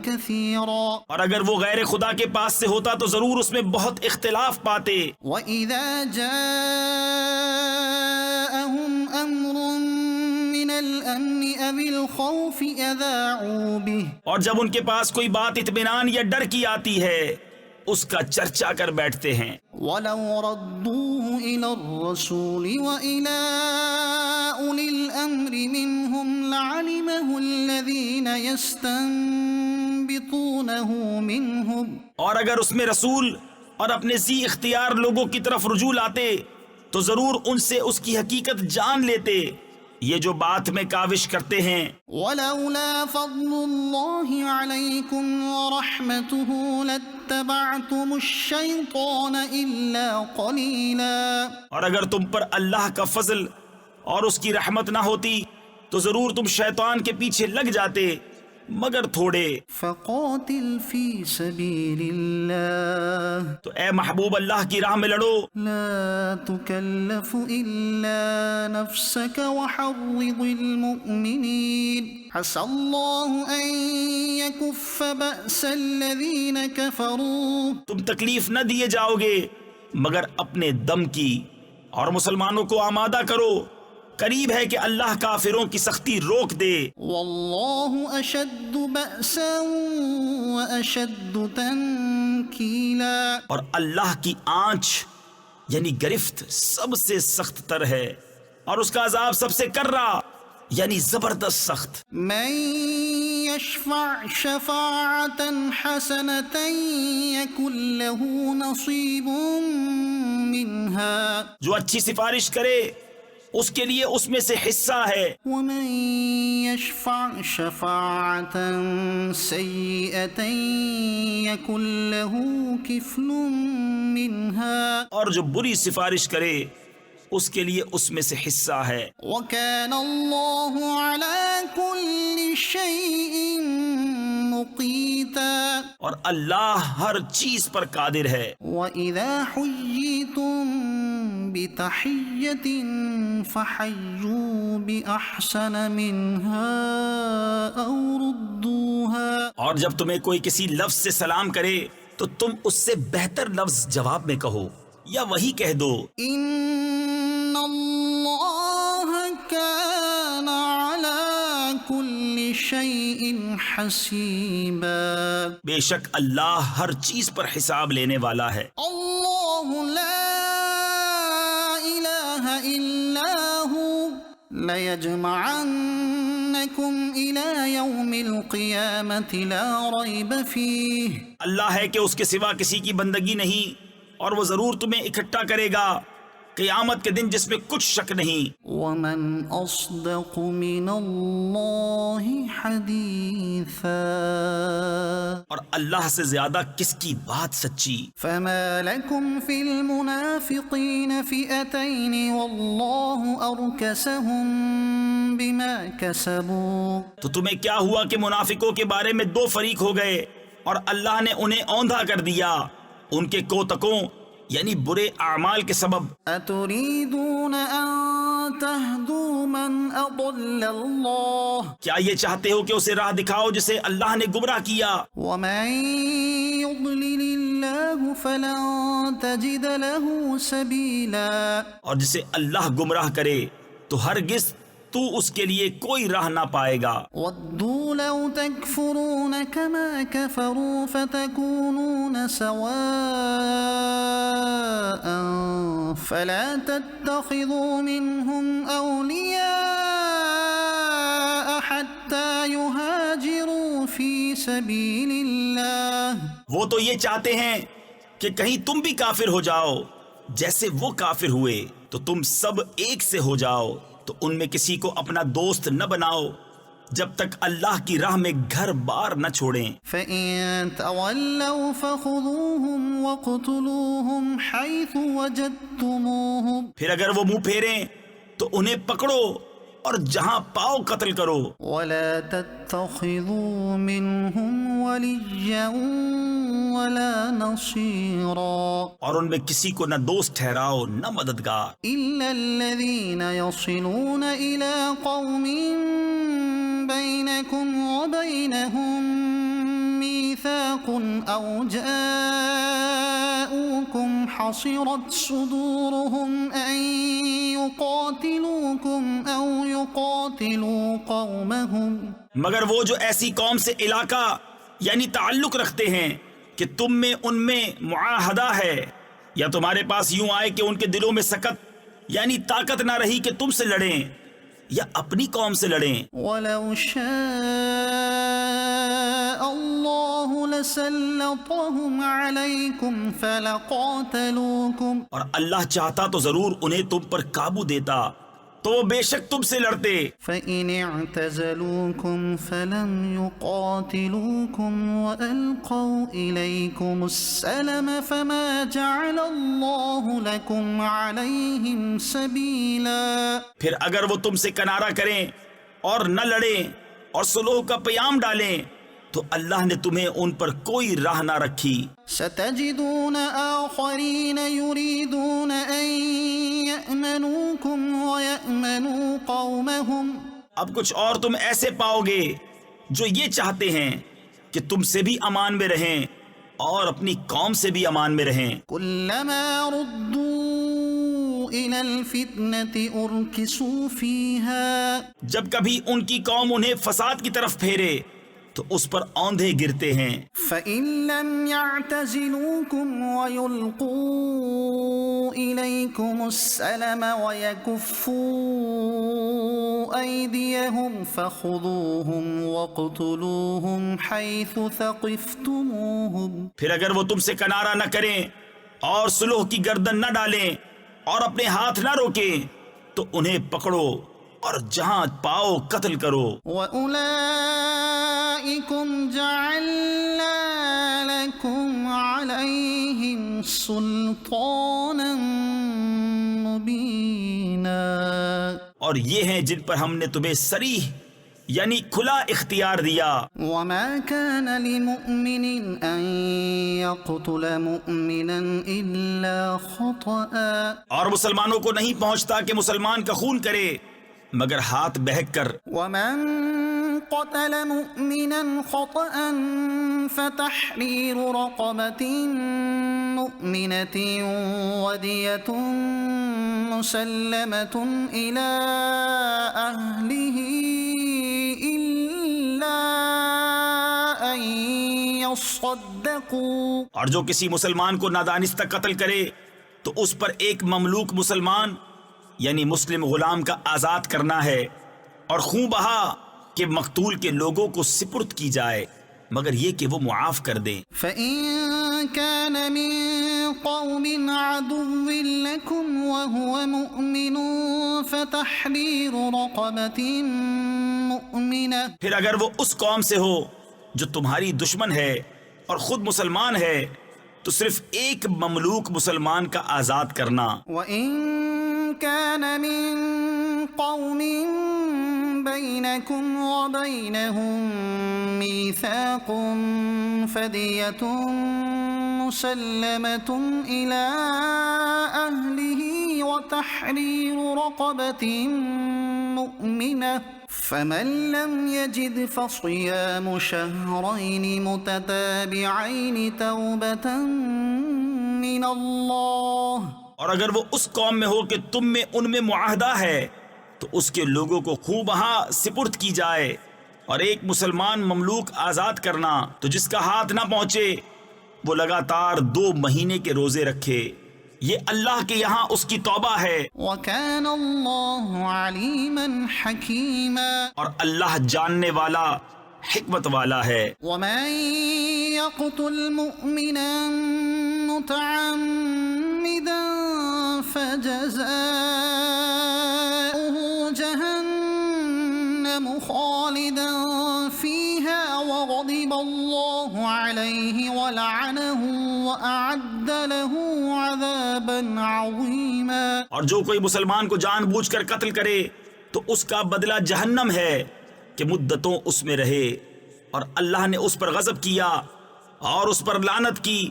كثيرا. اور اگر وہ غیر خدا کے پاس سے ہوتا تو ضرور اس میں بہت اختلاف پاتے. وإذا جاءهم أمر الأمن أو الخوف أذاعوا به. اور جب ان کے پاس کوئی بات اطمینان یا ڈر کی آتی ہے اس کا چرچا کر بیٹھتے ہیں. ولو ردوه إلى الرسول وإلى أولي الأمر منهم لعلمه الذين يستنبطونه منهم. اور اگر اس میں رسول اور اپنے ذی اختیار لوگوں کی طرف رجوع لاتے تو ضرور ان سے اس کی حقیقت جان لیتے یہ جو بات میں کاوش کرتے ہیں، ولولا فضل الله عليكم ورحمته لاتبعتم الشيطان إلا قليلا. اور اگر تم پر اللہ کا فضل اور اس کی رحمت نہ ہوتی تو ضرور تم شیطان کے پیچھے لگ جاتے مگر تھوڑے. فقاتل في سبيل الله تو اے محبوب اللہ کی راہ میں لڑو، لا تكلف إلا نفسك وحرض المؤمنين عسى الله أن يكف بأس الذين كفروا. تم تکلیف نہ دیے جاؤ گے مگر اپنے دم کی، اور مسلمانوں کو آمادہ کرو، قریب ہے کہ اللہ کافروں کی سختی روک دے. والله أشد بأسا وأشد تنكيلا. اور اللہ کی آنچ یعنی گرفت سب سے سخت تر ہے، اور اس کا عذاب سب سے کرا یعنی زبردست سخت. من يشفع شفاعة حسنة يكن له نصيب منها جو اچھی سفارش کرے اس کے لیے اس میں سے حصہ ہے، ومن يشفع شفاعة سيئة يكن له كفل منها اور جو بری سفارش کرے اس کے لیے اس میں سے حصہ ہے. وكان الله على كل شيء مقيتا. اور اللہ ہر چیز پر قادر ہے. وإذا حييتم بتحية فحيوا بأحسن منها أو ردوها. اور جب تمہیں کوئی کسی لفظ سے سلام کرے تو تم اس سے بہتر لفظ جواب میں کہو یا وہی کہہ دو. إن الله كان على كل شيء حسيبا. بے شک اللہ ہر چیز پر حساب لینے والا ہے. الله لا إله إلا هو ليجمعنكم إلى يوم القيامة لا ريب فيه. اللہ ہے کہ اس کے سوا کسی کی بندگی نہیں، اور وہ ضرور تمہیں اکٹھا کرے گا قیامت کے دن جس میں کچھ شک نہیں. ومن أصدق من الله حديثا. اور اللہ سے زیادہ کس کی بات سچی. فما لكم في المنافقين فئتين والله أركسهم بما كسبوا. تو تمہیں کیا ہوا کہ منافقوں کے بارے میں دو فریق ہو گئے اور اللہ نے انہیں اوندھا کر دیا ان کے کوتکوں یعنی برے اعمال کے سبب. أتريدون أن تهدوا من أضل الله. کیا یہ چاہتے ہو کہ اسے راہ دکھاؤ جسے اللہ نے گمراہ کیا؟ ومن يضلل الله فلن تجد له سبيلا. اور جسے اللہ گمراہ کرے تو ہرگز تو اس کے لیے کوئی راہ نہ پائے گا. ودوا لو تكفرون كما كفروا فتكونون سواء فلا تتخذوا منهم أولياء حتى يهاجروا في سبيل الله. وہ تو یہ چاہتے ہیں کہ کہیں تم بھی کافر ہو جاؤ جیسے وہ کافر ہوئے تو تم سب ایک سے ہو جاؤ. تو ان میں کسی کو اپنا دوست نہ بناؤ جب تک اللہ کی راہ میں گھر بار نہ چھوڑیں. فإن تولوا فخذوهم وقتلوهم حيث وجدتموهم. پھر اگر وہ منہ پھیریں تو انہیں پکڑو اور جہاں پاؤ قتل کرو. ولا تتخذوا منهم وليا ولا نصيرا. اور ان میں کسی کو نہ دوست ٹھہراؤ نہ مددگار. إلا الذين يصلون إلى قوم بينكم وبينهم ميثاق أو جاءوكم حصرت صدورهم أن يقاتلوكم أو يقاتلوا قومهم. مگر وہ جو ایسی قوم سے علاقہ یعنی تعلق رکھتے ہیں کہ تم میں ان میں معاہدہ ہے، یا تمہارے پاس یوں آئے کہ ان کے دلوں میں سکت یعنی طاقت نہ رہی کہ تم سے لڑیں یا اپنی قوم سے لڑیں. ولو شاء الله لسلطهم عليكم فلقاتلوكم. اور اللہ چاہتا تو ضرور انہیں تم پر قابو دیتا تو وہ بے شک تم سے لڑتے. فإن اعتزلوكم فلم يقاتلوكم وألقوا إليكم السلم فما جعل الله لكم عليهم سبيلا. پھر اگر وہ تم سے کنارہ کریں اور نہ لڑیں اور صلح کا پیام ڈالیں تو اللہ نے تمہیں ان پر کوئی راہ نہ رکھی. ستجدون آخرين يريدون أن يأمنوكم ويأمنوا قومهم. اب کچھ اور تم ایسے پاؤ گے جو یہ چاہتے ہیں کہ تم سے بھی امان میں رہیں اور اپنی قوم سے بھی امان میں رہیں. كلما ردوا إلى الفتنة أركسوا فيها. جب کبھی ان کی قوم انہیں فساد کی طرف پھیرے تو اس پر اوندھے گرتے ہیں. فإن لم يعتزلوكم ويلقوا إليكم السلم ويكفوا أيديهم فخذوهم واقتلوهم حيث ثقفتموهم. پھر اگر وہ تم سے کنارہ نہ کریں اور صلح کی گردن نہ ڈالیں اور اپنے ہاتھ نہ روکیں تو انہیں پکڑو اور جہاں پاؤ قتل کرو. وَأُولَئِكُمْ جَعَلْنَا لَكُمْ عَلَيْهِمْ سُلْطَانًا مُبِينًا. اور یہ ہیں جن پر ہم نے تمہیں صریح یعنی کھلا اختیار دیا. وَمَا كَانَ لِمُؤْمِنٍ أَن يَقْتُلَ مُؤْمِنًا إِلَّا خَطَأً. اور مسلمانوں کو نہیں پہنچتا کہ مسلمان کا خون کرے مگر ہاتھ بہک کر. وَمَن قَتَلَ مُؤْمِنًا خَطَأً فَتَحْرِيرُ رَقَبَةٍ مُؤْمِنَةٍ وَدِيَةٌ مُسَلَّمَةٌ إِلَىٰ أَهْلِهِ إِلَّا أَن يَصَّدَّقُوا. اور جو کسی مسلمان کو نادانستہ قتل کرے تو اس پر ایک مملوک مسلمان یعنی مسلم غلام کا آزاد کرنا ہے اور خون بہا کہ مقتول کے لوگوں کو سپرد کی جائے مگر یہ کہ وہ معاف کر دیں. فَإِن كَانَ مِن قَوْمٍ عَدُوٍّ لَكُمْ وَهُوَ مُؤْمِنٌ فَتَحْرِيرُ رَقَبَةٍ مُؤْمِنَةٍ. پھر اگر وہ اس قوم سے ہو جو تمہاری دشمن ہے اور خود مسلمان ہے تو صرف ایک مملوک مسلمان کا آزاد کرنا. وَإِن كَانَ مِن قَوْمٍ بَيْنَكُمْ وَبَيْنَهُم مِّيثَاقٌ فَدِيَةٌ مُّسَلَّمَةٌ إِلَىٰ أَهْلِهِ وَتَحْرِيرُ رَقَبَةٍ مُّؤْمِنَةٍ. فَمَن لَّمْ يَجِدْ فَصِيَامُ شَهْرَيْنِ مُتَتَابِعَيْنِ تَوْبَةً مِّنَ اللَّهِ. اور اگر وہ اس قوم میں ہو کہ تم میں ان میں معاہدہ ہے تو اس کے لوگوں کو خوب ہاں سپرد کی جائے اور ایک مسلمان مملوک آزاد کرنا تو جس کا ہاتھ نہ پہنچے وہ لگاتار 2 مہینے کے روزے رکھے. یہ اللہ کے یہاں اس کی توبہ ہے. وَكَانَ اللَّهُ عَلِيمًا حَكِيمًا. اور اللہ جاننے والا حکمت والا ہے. وَمَن يَقْتُلْ مُؤْمِنًا مُتَعَمِّدًا فَجَزَاؤُهُ جَهَنَّمُ خَالِدًا فِيهَا وَغَضِبَ اللَّهُ عَلَيْهِ وَلَعَنَهُ وَأَعَدَّ لَهُ عَذَابًا عَظِيمًا. اور جو کوئی مسلمان کو جان بوجھ کر قتل کرے تو اس کا بدلہ جہنم ہے کہ مدتوں اس میں رہے اور اللہ نے اس پر غضب کیا اور اس پر لعنت کی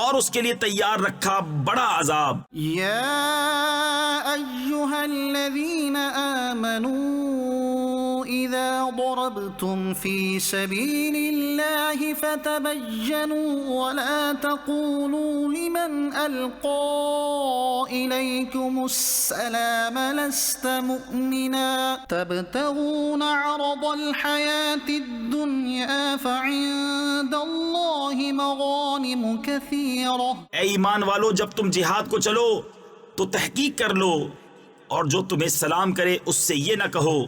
اور اس کے لیے تیار رکھا بڑا عذاب. یا ایہا الذین آمنوا اذا ضربتم فی سبیل اللہ فتبینوا ولا تقولوا لمن القى الیکم السلام لست مؤمنا تبتغون عرض الحیاة الدنیا فعند اللہ مغانم کثیر. اے ایمان والو جب تم جہاد کو چلو تو تحقیق کر لو اور جو تمہیں سلام کرے اس سے یہ نہ کہو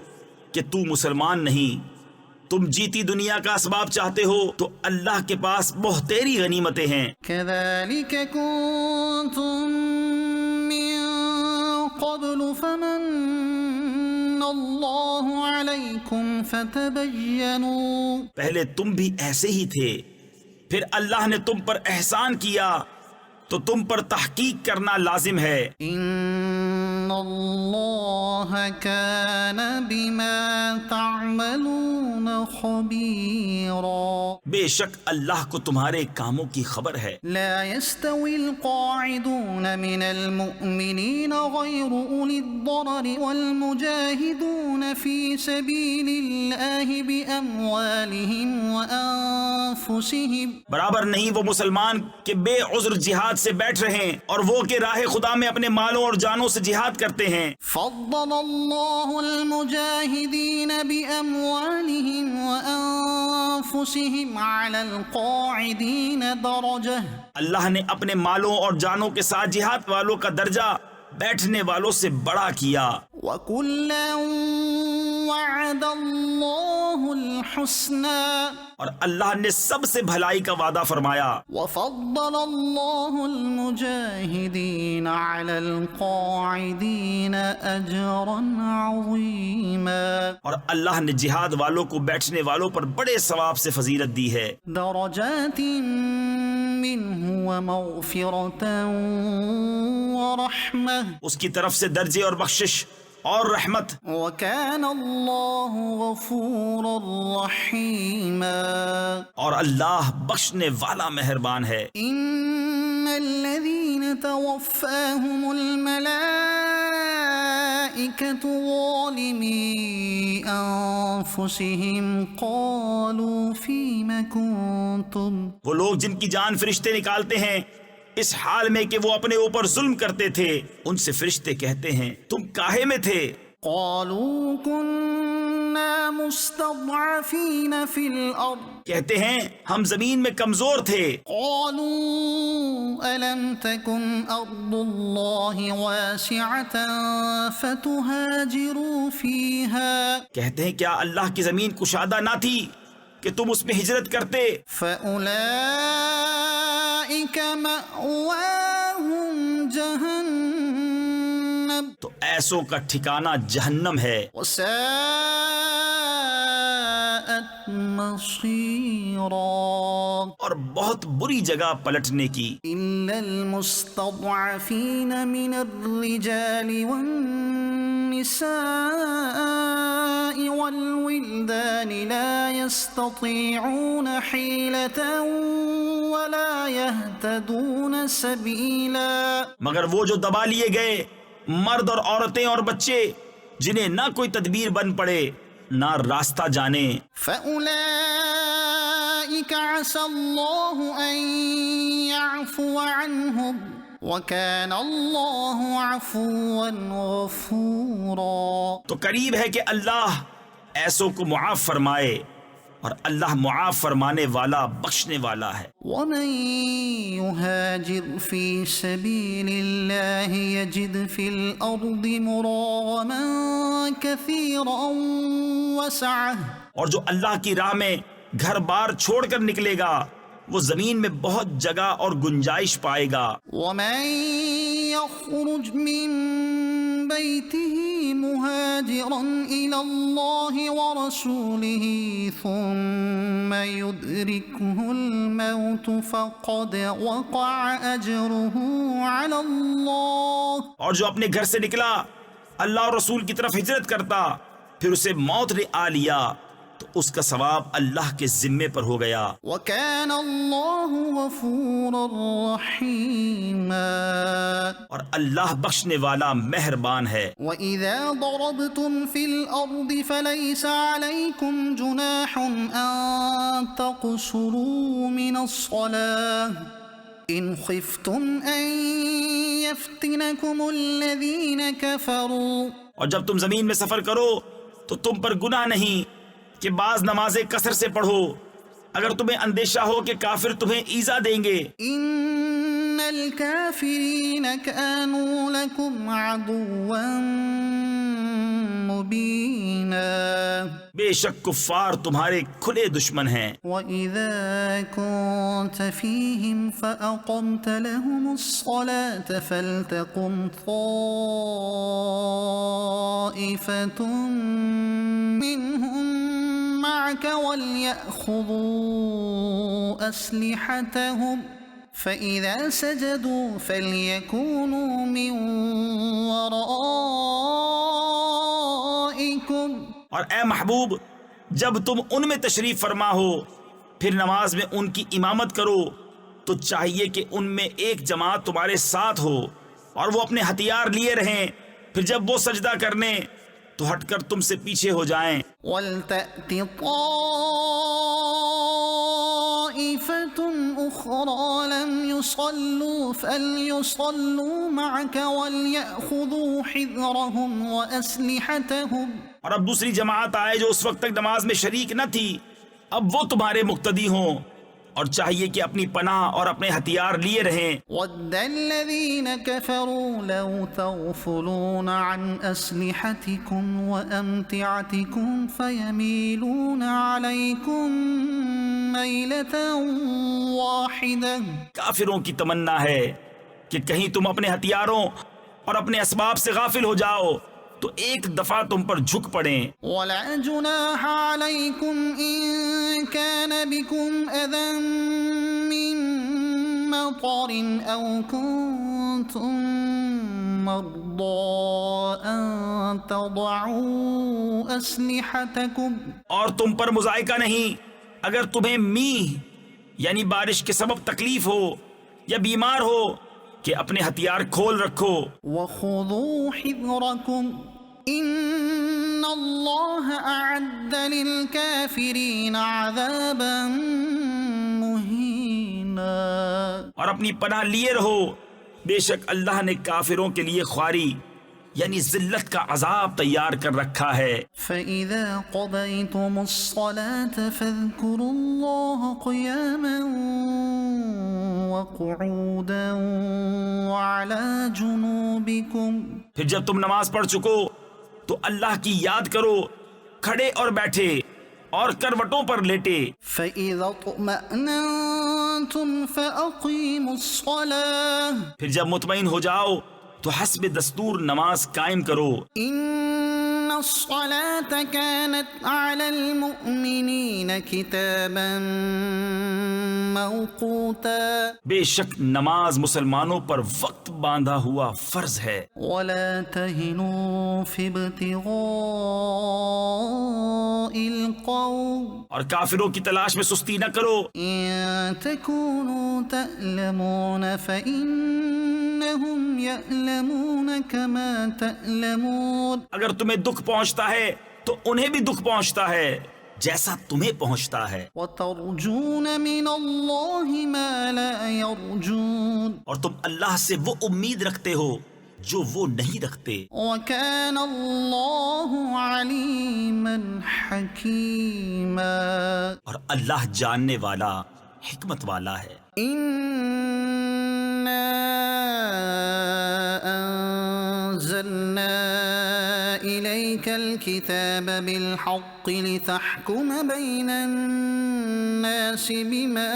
کہ تو مسلمان نہیں. تم جیتی دنیا کا اسباب چاہتے ہو تو اللہ کے پاس بہتری غنیمتیں ہیں. كذلك كنتم من قبل فمن اللہ علیکم فتبینوا. پہلے تم بھی ایسے ہی تھے، پھر اللہ نے تم پر احسان کیا تو تم پر تحقیق کرنا لازم ہے. ان اللہ کان بما تعملون خبیرا. بے شک اللہ کو تمہارے کاموں کی خبر ہے. لا يستوي القاعدون من المؤمنين غير أولي الضرر والمجاهدون في سبيل الله بأموالهم وأنفسهم. برابر نہیں وہ مسلمان کہ بے عذر جہاد سے بیٹھ رہے ہیں اور وہ کہ راہ خدا میں اپنے مالوں اور جانوں سے جہاد کرتے ہیں. فضل الله المجاهدين بأموالهم وأنفسهم على القاعدين درجة. اللہ نے اپنے مالوں اور جانوں کے ساتھ جہاد والوں کا درجہ بیٹھنے والوں سے بڑا کیا. وَكُلًّا وَعَدَ اللَّهُ الْحُسْنَى. اور اللہ نے سب سے بھلائی کا وعدہ فرمایا. وَفَضَّلَ اللَّهُ الْمُجَاهِدِينَ عَلَى الْقَاعِدِينَ أَجْرًا عَظِيمًا. اور اللہ نے جہاد والوں کو بیٹھنے والوں پر بڑے ثواب سے فضیلت دی ہے. درجات منه ومغفرة ورحمة. اس کی طرف سے درجے اور بخشش اور رحمت. وَكَانَ اللَّهُ غَفُورًا رَحِيمًا. اور اللہ بخشنے والا مہربان ہے. إِنَّ الَّذِينَ تَوَفَّاهُمُ الْمَلَائِكَةُ ظَالِمِي أَنفُسِهِمْ قَالُوا فِيمَ كُنتُمْ. وہ لوگ جن کی جان فرشتے نکالتے ہیں اس حال میں کہ وہ اپنے اوپر ظلم کرتے تھے، ان سے فرشتے کہتے ہیں تم کاہے میں تھے؟ قالوا كنا مستضعفين في الأرض. کہتے ہیں ہم زمین میں کمزور تھے. قالوا ألم تكن أرض الله واسعة فتهاجروا فيها. کہتے ہیں کیا اللہ کی زمین کشادہ نہ تھی کہ تم اس میں ہجرت کرتے؟ فأولئك مأواهم جهنم. تو ایسوں کا ٹھکانہ جہنم ہے. وساءت مصيرا. اور بہت بری جگہ پلٹنے کی. إلا المستضعفين من الرجال والنساء والولدان لا يستطيعون حيلة ولا يهتدون سبيلا. مگر وہ جو دبا لیے گئے مرد اور عورتیں اور بچے جنہیں نہ کوئی تدبیر بن پڑے نہ راستہ جانے. فأولئك عسى الله أن يعفو عنهم وَكَانَ اللَّهُ عَفُوًّا غَفُورًا. تو قریب ہے کہ اللہ ایسوں کو معاف فرمائے اور اللہ معاف فرمانے والا بخشنے والا ہے. وَمَن يُهَاجِرْ فِي سَبِيلِ اللَّهِ يَجِدْ فِي الْأَرْضِ مُرَاغَمًا كَثِيرًا وَسَعَةً. اور جو اللہ کی راہ میں گھر بار چھوڑ کر نکلے گا وہ زمین میں بہت جگہ اور گنجائش پائے گا. وَمَن يَخْرُجْ مِن بَيْتِهِ مُهَاجِرًا إِلَى اللَّهِ وَرَسُولِهِ ثُمَّ يُدْرِكْهُ الْمَوْتُ فَقَدْ وَقَعَ أَجْرُهُ عَلَى اللَّهِ. اور جو اپنے گھر سے نکلا اللہ اور رسول کی طرف ہجرت کرتا پھر اسے موت نے آ لیا تو اس کا ثواب اللہ کے ذمے پر ہو گیا. وَكَانَ اللَّهُ غَفُورًا رَحِيمًا. اور اللہ بخشنے والا مہربان ہے. وَإِذَا ضَرَبْتُمْ فِي الْأَرْضِ فَلَيْسَ عَلَيْكُمْ جُنَاحٌ أَن تَقْصُرُوا مِنَ الصَّلَاةِ إِنْ خِفْتُمْ أَن يَفْتِنَكُمُ الَّذِينَ كَفَرُوا. اور جب تم زمین میں سفر کرو تو تم پر گناہ نہیں کہ بعض نمازیں کثر سے پڑھو اگر تمہیں اندیشہ ہو کہ کافر تمہیں ایذا دیں گے. إِنَّ الْكَافِرِينَ كَانُوا لَكُمْ عَدُوًّا مبينا بے شک کفار تمہارے کھلے دشمن ہیں. وَإِذَا كُنْتَ فِيهِمْ فَأَقَمْتَ لَهُمُ الصَّلَاةَ فَلْتَقُمْ طَائِفَةٌ مِّنْهُمْ مَعَكَ وَلْيَأْخُذُوا أَسْلِحَتَهُمْ فَإِذَا سَجَدُوا فَلْيَكُونُوا مِنْ وَرَائِكُمْ. اور اے محبوب جب تم ان میں تشریف فرما ہو پھر نماز میں ان کی امامت کرو تو چاہیے کہ ان میں ایک جماعت تمہارے ساتھ ہو اور وہ اپنے ہتھیار لیے رہیں. پھر جب وہ سجدہ کرنے تو ہٹ کر تم سے پیچھے ہو جائیں. وَلْتَأْتِ طَائِفَةٌ أُخْرَى لَمْ يُصَلُّوا فَلْيُصَلُّوا مَعَكَ وَلْيَأْخُذُوا حِذْرَهُمْ وَأَسْلِحَتَهُمْ. اور اب دوسری جماعت آئے جو اس وقت تک نماز میں شریک نہ تھی، اب وہ تمہارے مقتدی ہوں اور چاہیے کہ اپنی پناہ اور اپنے ہتھیار لیے رہیں. وَدَّ الَّذِينَ كَفَرُوا لَوْ تَغْفُلُونَ عَنْ أَسْلِحَتِكُمْ وَأَمْتِعَتِكُمْ فَيَمِيلُونَ عَلَيْكُمْ مَيْلَةً وَاحِدَةً. کافروں کی تمنا ہے کہ کہیں تم اپنے ہتھیاروں اور اپنے اسباب سے غافل ہو جاؤ تو ایک دفعہ تم پر جھک پڑیں. وَلَا جُنَاحَ عَلَيْكُمْ إِن كَانَ بِكُمْ أَذًى مِّن مَّطَرٍ أَوْ كُنتُم مَّرْضَىٰ أَن تَضَعُوا أَسْلِحَتَكُمْ. اور تم پر مذائقہ نہیں اگر تمہیں میہ یعنی بارش کے سبب تکلیف ہو یا بیمار ہو کہ اپنے ہتھیار کھول رکھو. وَخُذُوا حِذْرَكُمْ إِنَّ اللَّهَ أَعَدَّ لِلْكَافِرِينَ عَذَابًا مُهِينًا. اور اپنی پناہ لیے رہو، بے شک اللہ نے کافروں کے لیے خواری یعنی ذلت کا عذاب تیار کر رکھا ہے. فَإِذَا قَضَيْتُمُ الصَّلَاةَ فَاذْكُرُوا اللَّهَ قِيَامًا وَقُعُودًا وَعَلَى جُنُوبِكُمْ. پھر جب تم نماز پڑھ چکو تو اللہ کی یاد کرو کھڑے اور بیٹھے اور کروٹوں پر لیٹے. فَإِذَا اطْمَأْنَنْتُمْ فَأَقِيمُوا الصَّلَاةَ. پھر جب مطمئن ہو جاؤ تو حسب دستور نماز قائم کرو. إِنَّ الصَّلَاةَ كَانَتْ عَلَى الْمُؤْمِنِينَ كِتَابًا مَوْقُوتًا. بے شک نماز مسلمانوں پر وقت باندھا ہوا فرض ہے. وَلَا تَهِنُوا فِي ابْتِغَاءِ الْقَوْمِ. اور کافروں کی تلاش میں سستی نہ کرو. إِن تَكُونُوا تَأْلَمُونَ فَإِنَّهُمْ يَأْلَمُونَ كَمَا تَأْلَمُونَ. اگر تمہیں دکھ پہنچتا ہے تو انہیں بھی دکھ پہنچتا ہے جیسا تمہیں پہنچتا ہے. وَتَرْجُونَ مِنَ اللَّهِ مَا لَا يَرْجُونَ. اور تم اللہ سے وہ امید رکھتے ہو جو وہ نہیں رکھتے. وَكَانَ اللَّهُ عَلِيمًا حَكِيمًا. اور اللہ جاننے والا حکمت والا ہے. إِنَّا أَنزَلْنَا إِلَيْكَ الْكِتَابَ بِالْحَقِّ لِتَحْكُمَ بَيْنَ النَّاسِ بِمَا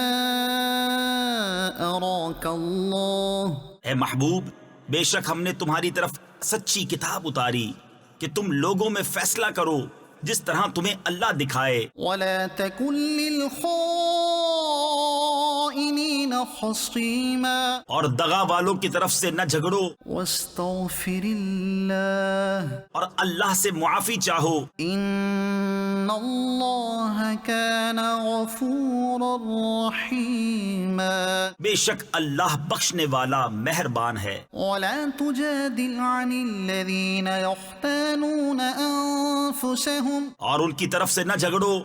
أَرَاكَ اللَّهُ. اے محبوب بے شک ہم نے تمہاری طرف سچی کتاب اتاری کہ تم لوگوں میں فیصلہ کرو جس طرح تمہیں اللہ دکھائے. وَلَا تَكُن لِّلْخَائِنِينَ خَصِيمًا. اور دغا والوں کی طرف سے نہ جھگڑو وَاسْتَغْفِرِ اللَّهَ. اور اللہ سے معافی چاہو. إِنَّ اللَّهَ كَانَ غَفُورًا رَّحِيمًا. بے شک اللہ بخشنے والا مہربان ہے. وَلَا تُجَادِلْ عَنِ الَّذِينَ يَخْتَانُونَ أَنفُسَهُمْ. اور ان کی طرف سے نہ جھگڑو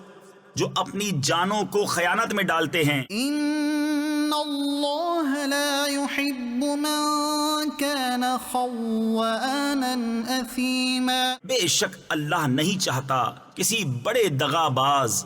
جو اپنی جانوں کو خیانت میں ڈالتے ہیں. إِنَّ اللَّهَ لَا يُحِبُّ مَن كَانَ خَوَّانًا أَثِيمًا. بے شک اللہ نہیں چاہتا کسی بڑے دغا باز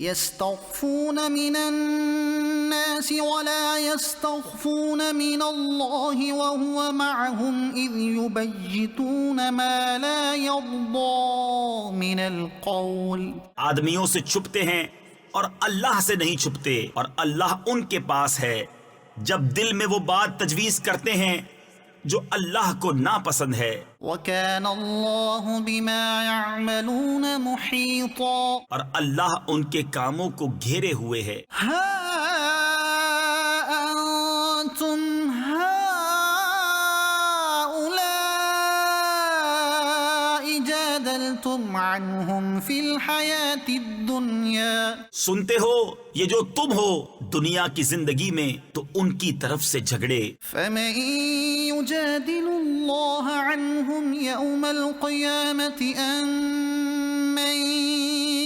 يستخفون من الناس ولا يستخفون من الله وهو معهم إذ يبيتون ما لا يرضى من القول. آدمیوں سے چھپتے ہیں اور اللہ سے نہیں چھپتے، اور اللہ ان کے پاس ہے جب دل میں وہ بات تجویز کرتے ہیں جو اللہ کو ناپسند ہے۔ وَكَانَ اللَّهُ بِمَا يَعْمَلُونَ مُحِيطًا. اور اللہ ان کے کاموں کو گھیرے ہوئے ہے۔ ہا انتم هؤلاء جادلتم عنهم في الحياة الدنيا. سنتے ہو یہ جو تم ہو دنیا کی زندگی میں تو ان کی طرف سے جھگڑے، فمن يجادل الله عنهم يوم القيامة أم من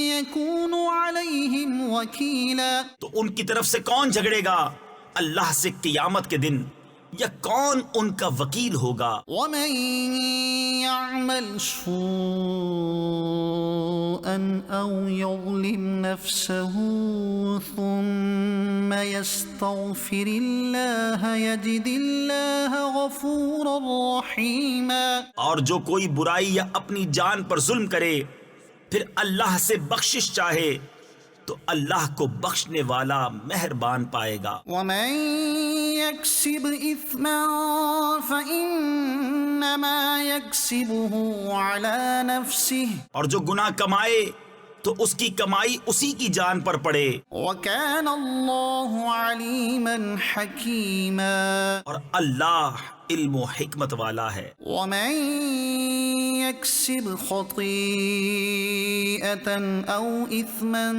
يكون عليهم وكيلا. تو ان کی طرف سے کون جھگڑے گا اللہ سے قیامت کے دن، یا کون ان کا وکیل ہوگا؟ ومن يعمل سوءا أو يظلم نفسه ثم يستغفر الله يجد الله غفورا رحيما. اور جو کوئی برائی یا اپنی جان پر ظلم کرے پھر اللہ سے بخشش چاہے تو اللہ کو بخشنے والا مہربان پائے گا۔ ومن يكسب إثما فإنما يكسبه على نفسه. اور جو گناہ کمائے تو اس کی کمائی اسی کی جان پر پڑے، وكان الله عليما حكيما. اور اللہ علم و حکمت والا ہے۔ ومن يكسب خطيئة أو إثما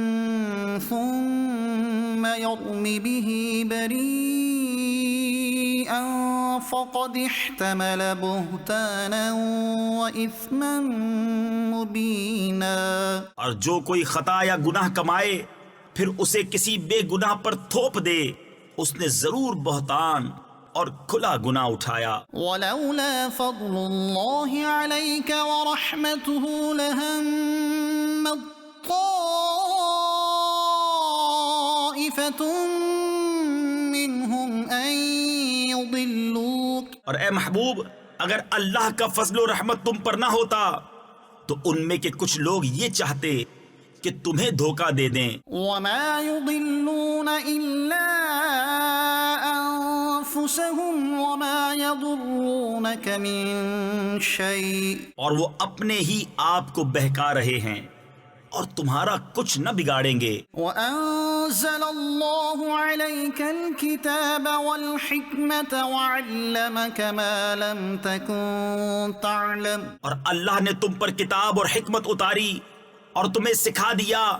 ثم يرم به بريئا فقد احتمل بهتانا وإثما مبينا. اور جو کوئی خطا یا گناہ کمائے پھر اسے کسی بے گناہ پر تھوپ دے اس نے ضرور بہتان اور کھلا گناہ اٹھایا۔ ولولا فضل الله عليك ورحمته لهمت طائفة منهم أن يضلوك. اور اے محبوب اگر اللہ کا فضل و رحمت تم پر نہ ہوتا تو ان میں کے کچھ لوگ یہ چاہتے کہ تمہیں دھوکہ دے دیں۔ وما يضلون إلا أنفسهم وما يضرونك من شيء. اور وہ اپنے ہی آپ کو بہکا رہے ہیں اور تمہارا کچھ نہ بگاڑیں گے۔ وأنزل الله عليك الكتاب والحكمة وعلمك ما لم تكن تعلم. اور اللہ نے تم پر کتاب اور حکمت اتاری اور تمہیں سکھا دیا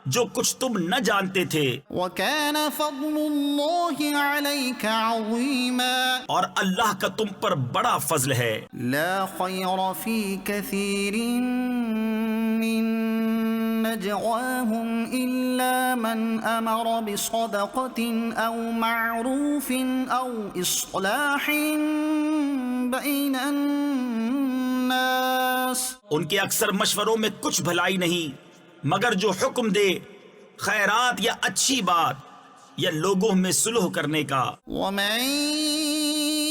جو کچھ تم نہ جانتے تھے۔ وكان فضل الله عليك عظيما. اور اللہ کا تم پر بڑا فضل ہے۔ لا خير في كثير من نجواهم إلا من أمر بصدقة أو معروف أو إصلاح بين الناس. ان کے اکثر مشوروں میں کچھ بھلائی نہیں مگر جو حکم دے خیرات یا اچھی بات یا لوگوں میں صلح کرنے کا۔ ومن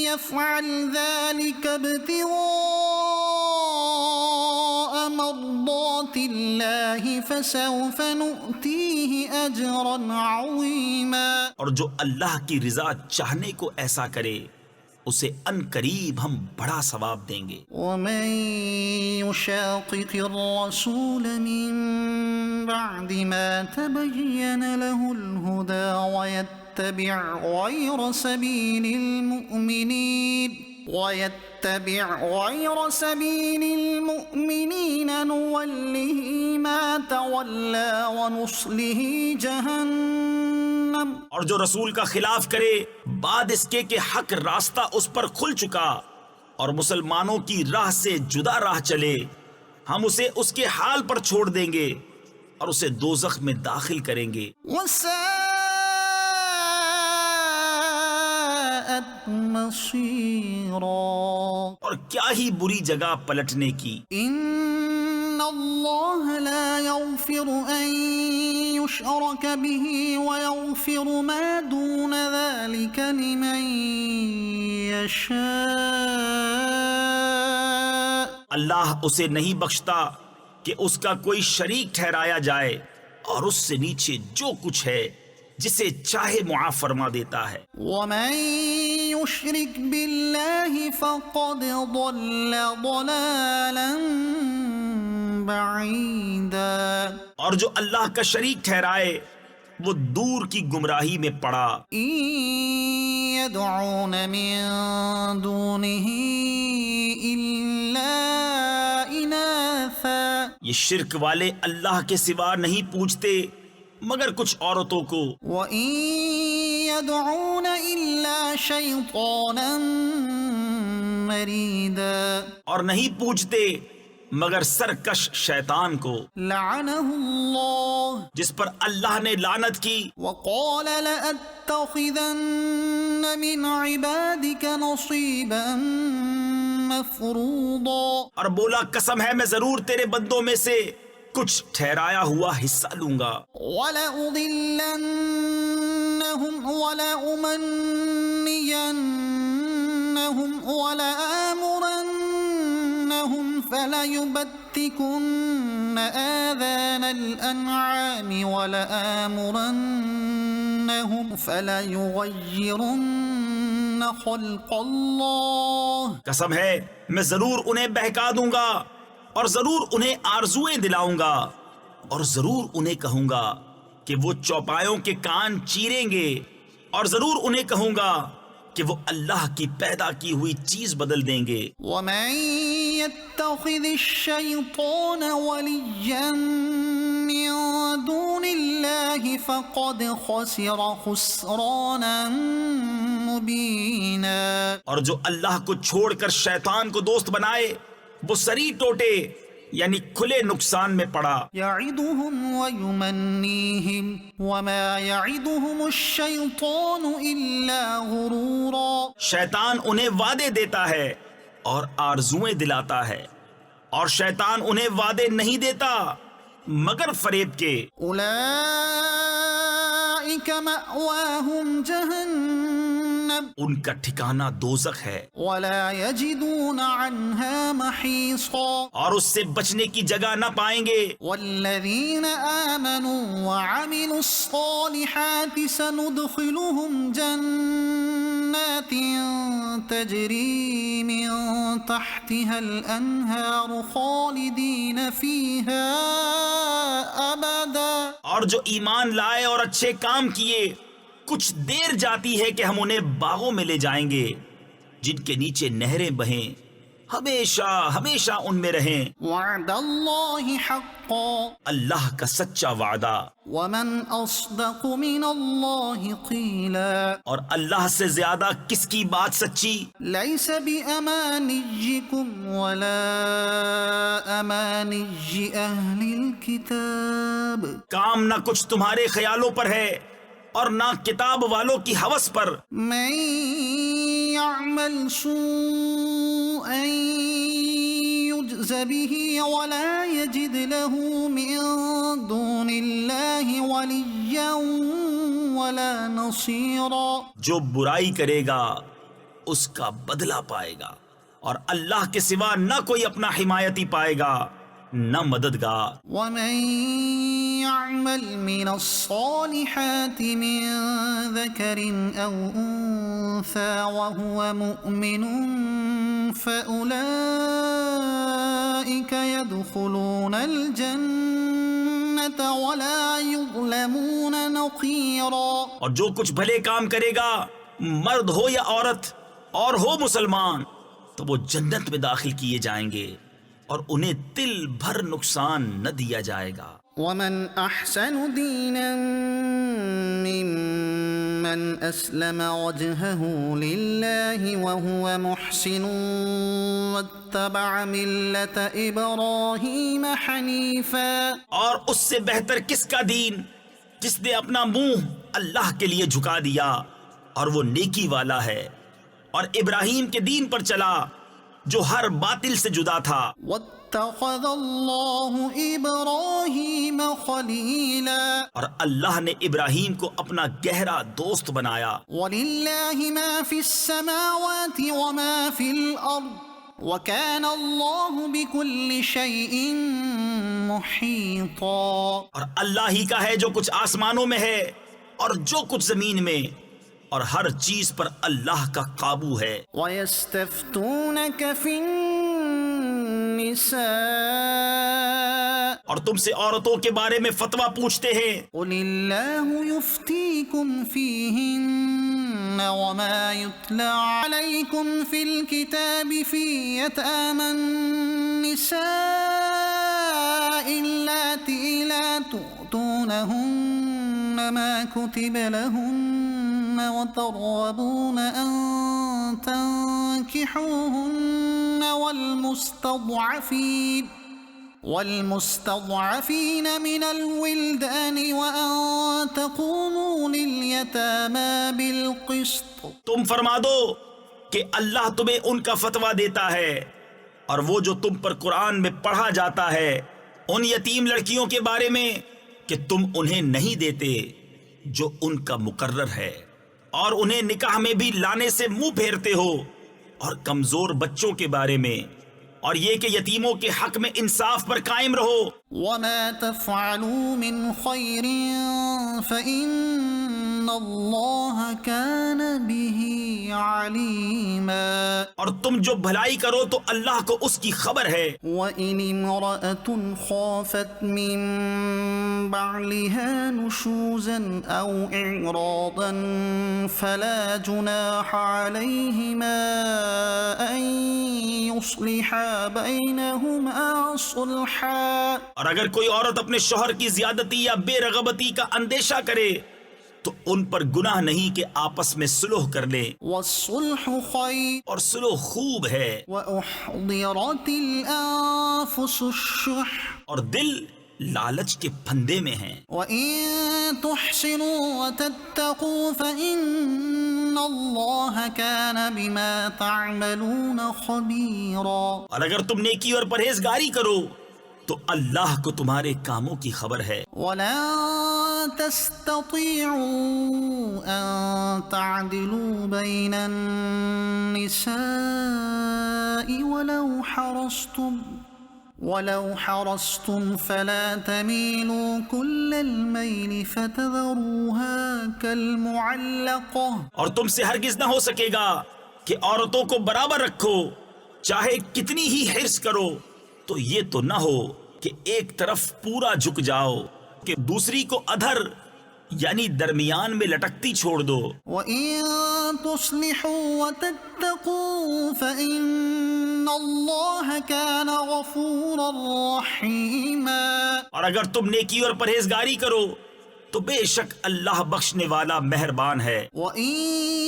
يفعل ذلك ابتغاء مرضات الله فسوف نؤتيه أجرا عظيما. اور جو اللہ کی رضا چاہنے کو ایسا کرے اسے ان قریب ہم بڑا ثواب دیں گے۔ ومن يشاقق الرسول من بعد ما تبين له الهدى ويتبع غير سبيل المؤمنين نوله ما تولى ونصله جهنم. اور جو رسول کا خلاف کرے بعد اس کے کہ حق راستہ اس پر کھل چکا اور مسلمانوں کی راہ سے جدا راہ چلے ہم اسے اس کے حال پر چھوڑ دیں گے اور اسے دوزخ میں داخل کریں گے۔ وساءت مصيرا. اور کیا ہی بری جگہ پلٹنے کی۔ إن الله لا يغفر أن يشرك به ويغفر ما دون ذلك لمن يشاء. اللہ اسے نہیں بخشتا کہ اس کا کوئی شریک ٹھہرایا جائے، اور اس سے نیچے جو کچھ ہے جسے چاہے معاف فرما دیتا ہے. ومن يشرك بالله فقد ضل ضلالا بعيدا. اور جو اللہ کا شریک ٹھہرائے وہ دور کی گمراہی میں پڑا. إن يدعون من دونه إلا إناثا. یہ شرک والے اللہ کے سوا نہیں پوچھتے مگر کچھ عورتوں کو. وَإِن يَدْعُونَ إِلَّا شَيْطَانًا مَرِيدًا. اور نہیں پوچھتے مگر سرکش شیطان کو، لعنه اللہ، جس پر اللہ نے لعنت کی. وقال لأتخذن من عبادك نصيبا مفروضا. اور بولا قسم ہے میں ضرور تیرے بندوں میں سے کچھ ٹھہرایا ہوا حصہ لوں گا. وَلَأُضِلَّنَّهُمْ وَلَأُمَنِّيَنَّهُمْ وَلَآمُرَنَّهُمْ فَلَيُبَتِّكُنَّ آذَانَ الْأَنْعَامِ وَلَآمُرَنَّهُمْ فَلَيُغَيِّرُنَّ خَلْقَ اللَّهِ. قسم ہے میں ضرور انہیں بہکا دوں گا، اور ضرور انہیں آرزویں دلاؤں گا، اور ضرور انہیں کہوں گا کہ وہ چوپایوں کے کان چیریں گے، اور ضرور انہیں کہوں گا کہ وہ اللہ کی پیدا کی ہوئی چیز بدل دیں گے. وَمَن يَتَّخِذِ الشَّيْطَانَ وَلِيًّا مِّن دُونِ اللَّهِ فَقَدْ خَسِرَ خُسْرَانًا مُّبِينًا. اور جو اللہ کو چھوڑ کر شیطان کو دوست بنائے وہ سری ٹوٹے یعنی کھلے نقصان میں پڑا. يَعِدُهُمْ وَيُمَنِّيهِمْ وَمَا يَعِدُهُمُ الشَّيْطَانُ إِلَّا غُرُورًا. شیطان انہیں وعدے دیتا ہے اور آرزویں دلاتا ہے، اور شیطان انہیں وعدے نہیں دیتا مگر فریب کے. أُولَئِكَ مَأْوَاهُمْ جَهَنَّمُ ان کا ٹھکانہ دوزخ ہے، وَلَا يَجِدُونَ عَنْهَا مَحِيصًا. اور اس سے بچنے کی جگہ نہ پائیں گے. وَالَّذِينَ آمَنُوا وَعَمِلُوا الصَّالِحَاتِ سَنُدْخِلُهُمْ جَنَّاتٍ تَجْرِي مِن تَحْتِهَا الْأَنْهَارُ خَالِدِينَ فِيهَا أَبَدًا. اور جو ایمان لائے اور اچھے کام کیے کچھ دیر جاتی ہے کہ ہم انہیں باغوں میں لے جائیں گے جن کے نیچے نہریں بہیں، ہمیشہ ہمیشہ ان میں رہیں. وعد اللہ حقا، اللہ کا سچا وعدہ. ومن اصدق من اللہ قیلا، اور اللہ سے زیادہ کس کی بات سچی؟ لیس بامانیکم ولا امانی اہل الکتاب، کام نہ کچھ تمہارے خیالوں پر ہے اور نہ کتاب والوں کی ہوس پر. من يعمل سوءا يجز به ولا يجد له من دون الله وليا ولا نصيرا. جو برائی کرے گا اس کا بدلہ پائے گا، اور اللہ کے سوا نہ کوئی اپنا حمایتی پائے گا نہ مددگار. ومن يعمل من الصالحات من ذكر أو أنثى وهو مؤمن فأولئك يدخلون الجنة ولا يظلمون نقيرا. اور جو کچھ بھلے کام کرے گا مرد ہو یا عورت اور ہو مسلمان تو وہ جنت میں داخل کیے جائیں گے اور انہیں تل بھر نقصان نہ دیا جائے گا. ومن احسن دینا ممن اسلم وجهه لله وهو محسن واتبع ملة ابراہیم حنیفا. اور اس سے بہتر کس کا دین جس نے اپنا منہ اللہ کے لیے جھکا دیا اور وہ نیکی والا ہے اور ابراہیم کے دین پر چلا جو ہر باطل سے جدا تھا. واتخذ اللہ ابراہیم خلیلا اور اللہ نے ابراہیم کو اپنا گہرا دوست بنایا. وللہ ما فی السماوات وما فی الارض وکان اللہ بکل شیء محیطا. اور اللہ ہی کا ہے جو کچھ آسمانوں میں ہے اور جو کچھ زمین میں، اور ہر چیز پر اللہ کا قابو ہے. وَيَسْتَفْتُونَكَ فِي النِّسَاءِ اور تم سے عورتوں کے بارے میں فتویٰ پوچھتے ہیں. قُلِ اللَّهُ يُفْتِيكُمْ فِيهِنَّ وَمَا يُتْلَى عَلَيْكُمْ فِي الْكِتَابِ فِي يَتَامَى النِّسَاءِ اللَّاتِي لَا تُؤْتُونَهُنَّ مَا كُتِبَ لَهُنَّ وترغبون أن تنكحوهن والمستضعفين من الولدان وأن تقوموا لليتامى بالقسط. تم فرما دو کہ اللہ تمہیں ان کا فتویٰ دیتا ہے، اور وہ جو تم پر قرآن میں پڑھا جاتا ہے ان یتیم لڑکیوں کے بارے میں کہ تم انہیں نہیں دیتے جو ان کا مقرر ہے، اور انہیں نکاح میں بھی لانے سے منہ پھیرتے ہو، اور کمزور بچوں کے بارے میں، اور یہ کہ یتیموں کے حق میں انصاف پر قائم رہو. وما تفعلوا من خير فإن الله كان به عليما. اور تم جو بھلائی کرو تو اللہ کو اس کی خبر ہے. وإن امرأة خافت من بعلها نشوزا أو إعراضا فلا جناح عليهما أن يصلحا بينهما صلحا. اور اگر کوئی عورت اپنے شوہر کی زیادتی یا بے رغبتی کا اندیشہ کرے تو ان پر گناہ نہیں کہ آپس میں صلح کر لیں، والصلح خير اور صلح خوب ہے. وأحضرت الأنفس الشح اور دل لالچ کے پھندے میں ہیں. وإن تحسنوا وتتقوا فإن الله كان بما تعملون خبيرا. اور اگر تم نیکی اور پرہیزگاری کرو تو اللہ کو تمہارے کاموں کی خبر ہے. ولا تستطيعوا أن تعدلوا بين النساء ولو حرصتم فلا تميلوا كل الميل فتذروها كالمعلقة. اور تم سے ہرگز نہ ہو سکے گا کہ عورتوں کو برابر رکھو، چاہے کتنی ہی حرص کرو تو یہ تو نہ ہو کہ ایک طرف پورا جھک جاؤ کہ دوسری کو ادھر یعنی درمیان میں لٹکتی چھوڑ دو. وَإِن تُصْلِحُوا وَتَتَّقُوا فَإِنَّ اللَّهَ كَانَ غَفُورًا رَحِيمًا. اور اگر تم نیکی اور پرہیزگاری کرو تو بے شک اللہ بخشنے والا مہربان ہے. وَإِن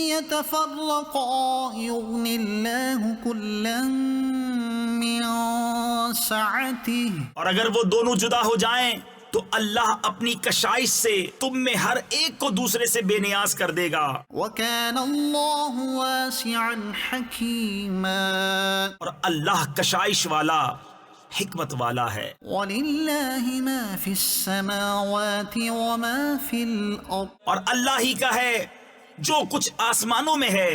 يَتَفَرَّقَا يُغْنِ اللَّهُ كُلًّا مِّن سَعَتِهِ. اور اگر وہ دونوں جدا ہو جائیں تو اللہ اپنی کشائش سے تم میں ہر ایک کو دوسرے سے بے نیاز کر دے گا. وَكَانَ اللَّهُ وَاسِعًا حَكِيمًا. اور اللہ کشائش والا، حکمت والا ہے. وَلِلَّهِ مَا فِي السَّمَاوَاتِ وَمَا فِي الْأَرْضِ. اور اللہ ہی کا ہے جو کچھ آسمانوں میں ہے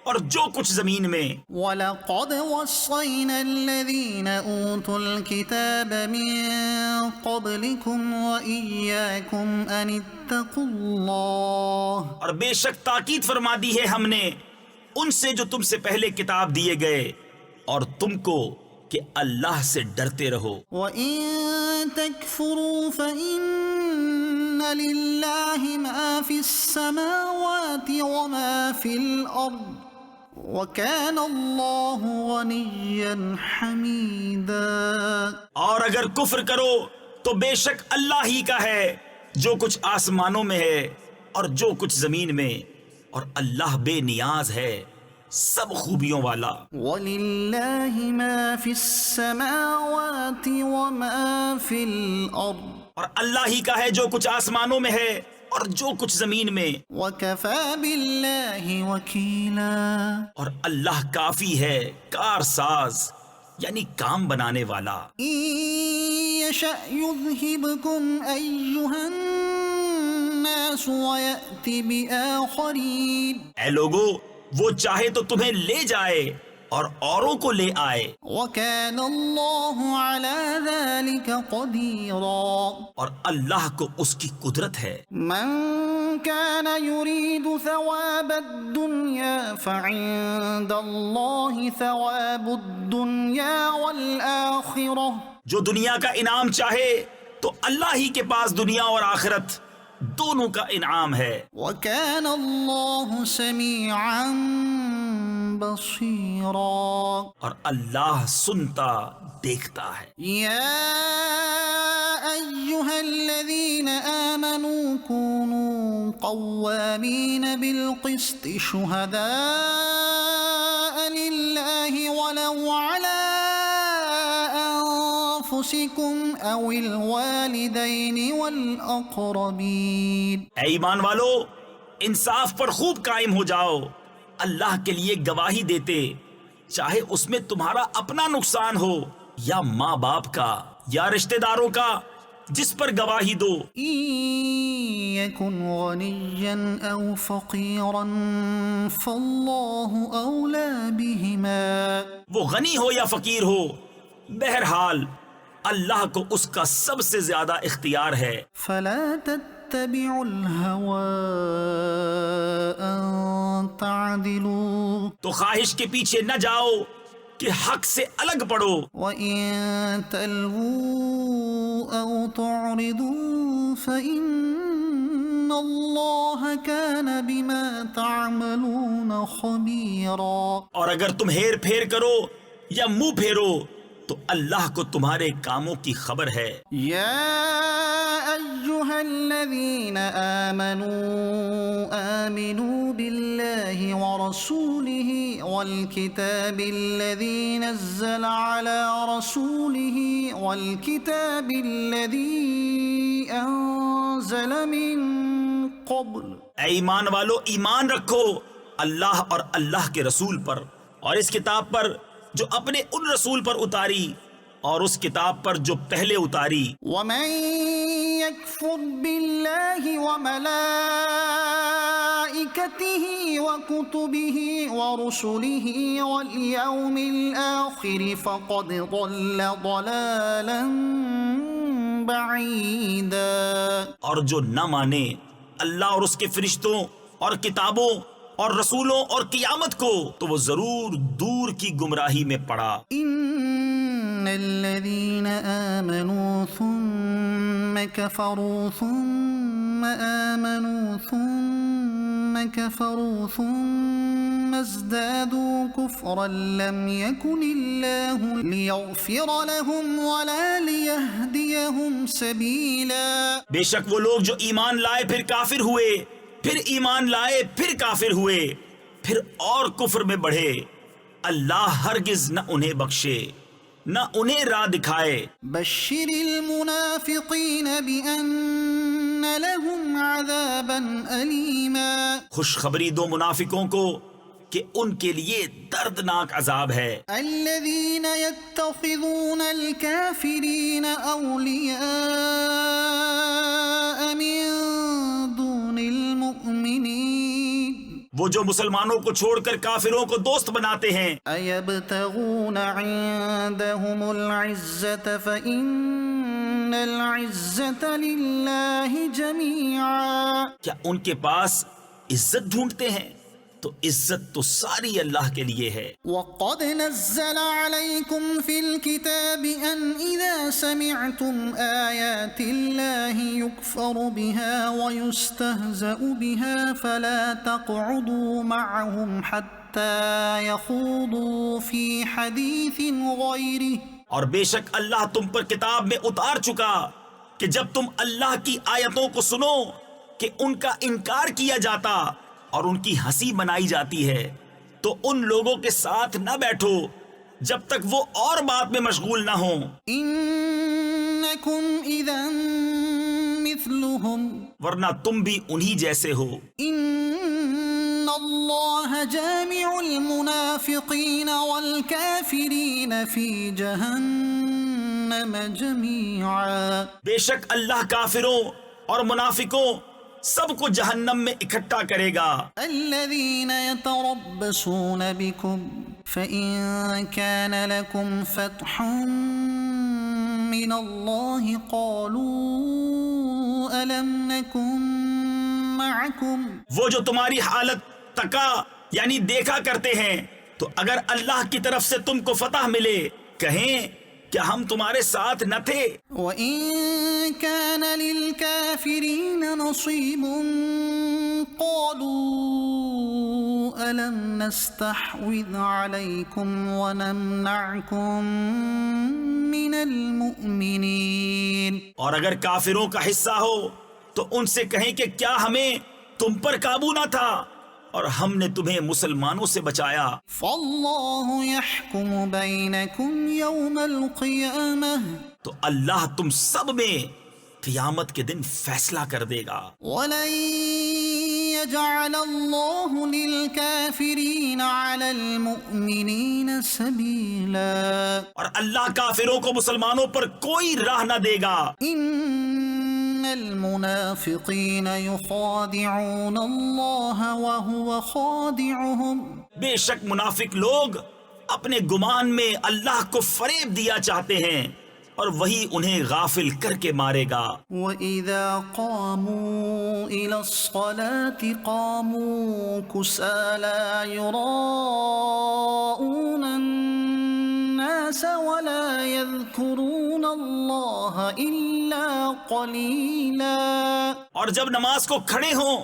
اور جو کچھ زمین میں. وَلَقَدْ وَصَّيْنَا الَّذِينَ أُوتُوا الْكِتَابَ مِن قَبْلِكُمْ وَإِيَّاكُمْ أَنِ اتَّقُوا اللَّهَ. اور بے شک تاکید فرما دی ہے ہم نے ان سے جو تم سے پہلے کتاب دیے گئے، اور تم کو کہ اللہ سے ڈرتے رہو. وَإِن تَكْفُرُوا فَإِنَّ لِلَّهِ مَا فِي السَّمَاوَاتِ وَمَا فِي الْأَرْضِ وَكَانَ اللَّهُ غَنِيًّا حَمِيدًا. اور اگر کفر کرو تو بے شک اللہ ہی کا ہے جو کچھ آسمانوں میں ہے اور جو کچھ زمین میں، اور اللہ بے نیاز ہے، سب خوبیوں والا. وَلِلَّهِ مَا فِي السَّمَاوَاتِ وَمَا فِي الْأَرْضِ. اور اللہ ہی کا ہے جو کچھ آسمانوں میں ہے اور جو کچھ زمین میں، وَكَفَى بِاللَّهِ وَكِيلًا اور اللہ کافی ہے کارساز یعنی کام بنانے والا۔ إِن يَشَأْ يُذْهِبْكُمْ أَيُّهَا النَّاسُ وَيَأْتِ بِآخَرِينَ۔ اے لوگو، وہ چاہے تو تمہیں لے جائے اور اوروں کو لے آئے، وَكَانَ اللَّهُ عَلَى ذَلِكَ قَدِيرًا۔ اور اللہ کو اس کی قدرت ہے۔ من كان يريد ثواب الدنيا فعند الله ثواب الدنيا والآخرة۔ جو دنیا کا انعام چاہے تو اللہ ہی کے پاس دنیا اور آخرت دونوں کا انعام ہے۔ وكان الله سميعا بصيرا۔ اور اللہ سنتا دیکھتا ہے۔ يا أيها الذين آمنوا كونوا قوامين بالقسط شهداء لله ولو على أنفسكم أو الوالدين والأقربين۔ اے ایمان والو، انصاف پر خوب قائم ہو جاؤ، اللہ کے لیے گواہی دیتے، چاہے اس میں تمہارا اپنا نقصان ہو یا ماں باپ کا یا رشتہ داروں کا جس پر گواہی دو۔ إن يكن غنيا أو فقيرا فالله أولى بهما۔ وہ غنی ہو یا فقیر ہو، بہرحال اللہ کو اس کا سب سے زیادہ اختیار ہے۔ فلا تتبعوا الهوى أن تعدلوا تو خواہش کے پیچھے نہ جاؤ کہ حق سے الگ پڑو، وإن تلووا أو تعرضوا فإن الله كان بما تعملون خبيرا۔ اور اگر تم ہیر پھیر کرو یا منہ پھیرو تو اللہ کو تمہارے کاموں کی خبر ہے۔ يا أيها الذين آمنوا بالله ورسوله والكتاب الذي نزل على رسوله والكتاب الذي أنزل من قبل۔ اے ایمان والو، ایمان رکھو اللہ اور اللہ کے رسول پر اور اس کتاب پر جو اپنے ان رسول پر اتاری اور اس کتاب پر جو پہلے اتاری۔ ومن يكفر بالله وملائكته وكتبه ورسله واليوم الآخر فقد ضل ضلالا بعيدا۔ اور جو نہ مانے اللہ اور اس کے فرشتوں اور کتابوں اور رسولوں اور قیامت کو تو وہ ضرور دور کی گمراہی میں پڑا۔ ان الذين آمنوا ثم كفروا ثم آمنوا ثم كفروا ثم ازدادوا كفرا لم يكن الله ليغفر لهم ولا ليهديهم سبيلا۔ بے شک وہ لوگ جو ایمان لائے پھر کافر ہوئے، پھر ایمان لائے پھر کافر ہوئے، پھر اور کفر میں بڑھے، اللہ ہرگز نہ انہیں بخشے نہ انہیں راہ دکھائے۔ بشر المنافقین بأن لهم عذابا ألیما۔ خوشخبری دو منافقوں کو کہ ان کے لیے دردناک عذاب ہے۔ الذین یتخذون الکافرین اولیاء من دون المؤمنین۔ وہ جو مسلمانوں کو چھوڑ کر کافروں کو دوست بناتے ہیں۔ ایبتغون عندهم العزة فإن العزة للہ جميعا۔ کیا ان کے پاس عزت ڈھونڈتے ہیں؟ تو عزت تو ساری اللہ کے لیے ہے۔ وقد نزل عليكم في الكتاب أن إذا سمعتم آيات الله يكفر بها ويستهزأ بها فلا تقعدوا معهم حتى يخوضوا في حديث غيره۔ اور بے شک اللہ تم پر کتاب میں اتار چکا کہ جب تم اللہ کی آیتوں کو سنو کہ ان کا انکار کیا جاتا اور ان کی ہنسی بنائی جاتی ہے تو ان لوگوں کے ساتھ نہ بیٹھو جب تک وہ اور بات میں مشغول نہ ہوں۔ إنكم إذا مثلهم ورنہ تم بھی انہی جیسے ہو. ان اللہ جامع المنافقین والکافرین فی جہنم جميعا. بے شک اللہ کافروں اور منافقوں سب کو جہنم میں اکٹھا کرے گا. الذين يتربصون بكم فإن كان لكم فتح من الله قالوا ألم نكن معكم. وہ جو تمہاری حالت تکا یعنی دیکھا کرتے ہیں تو اگر اللہ کی طرف سے تم کو فتح ملے کہیں کیا ہم تمہارے ساتھ نہ تھے. وَإِن كَانَ لِلْكَافِرِينَ نَصِيبٌ قَالُوا أَلَمْ نَسْتَحْوِذْ عَلَيْكُمْ وَنَمْنَعْكُمْ مِنَ الْمُؤْمِنِينَ. اور اگر کافروں کا حصہ ہو تو ان سے کہیں کہ کیا ہمیں تم پر قابو نہ تھا اور ہم نے تمہیں مسلمانوں سے بچایا. فَاللَّهُ يَحْكُمُ بَيْنَكُمْ يَوْمَ الْقِيَامَةِ. تو اللہ تم سب میں قیامت کے دن فیصلہ کر دے گا. وَلَن يَجْعَلَ اللَّهُ لِلْكَافِرِينَ عَلَى الْمُؤْمِنِينَ سَبِيلًا. اور اللہ کافروں کو مسلمانوں پر کوئی راہ نہ دے گا. إن المنافقين يخادعون الله وهو خادعهم. بے شک منافق لوگ اپنے گمان میں اللہ کو فریب دیا چاہتے ہیں اور وہی انہیں غافل کر کے مارے گا. وَإِذَا قَامُوا إِلَى الصَّلَاةِ قَامُوا كُسَالَى يُرَاءُونَ النَّاسَ وَلَا يَذْكُرُونَ اللَّهَ إِلَّا قَلِيلًا. اور جب نماز کو کھڑے ہوں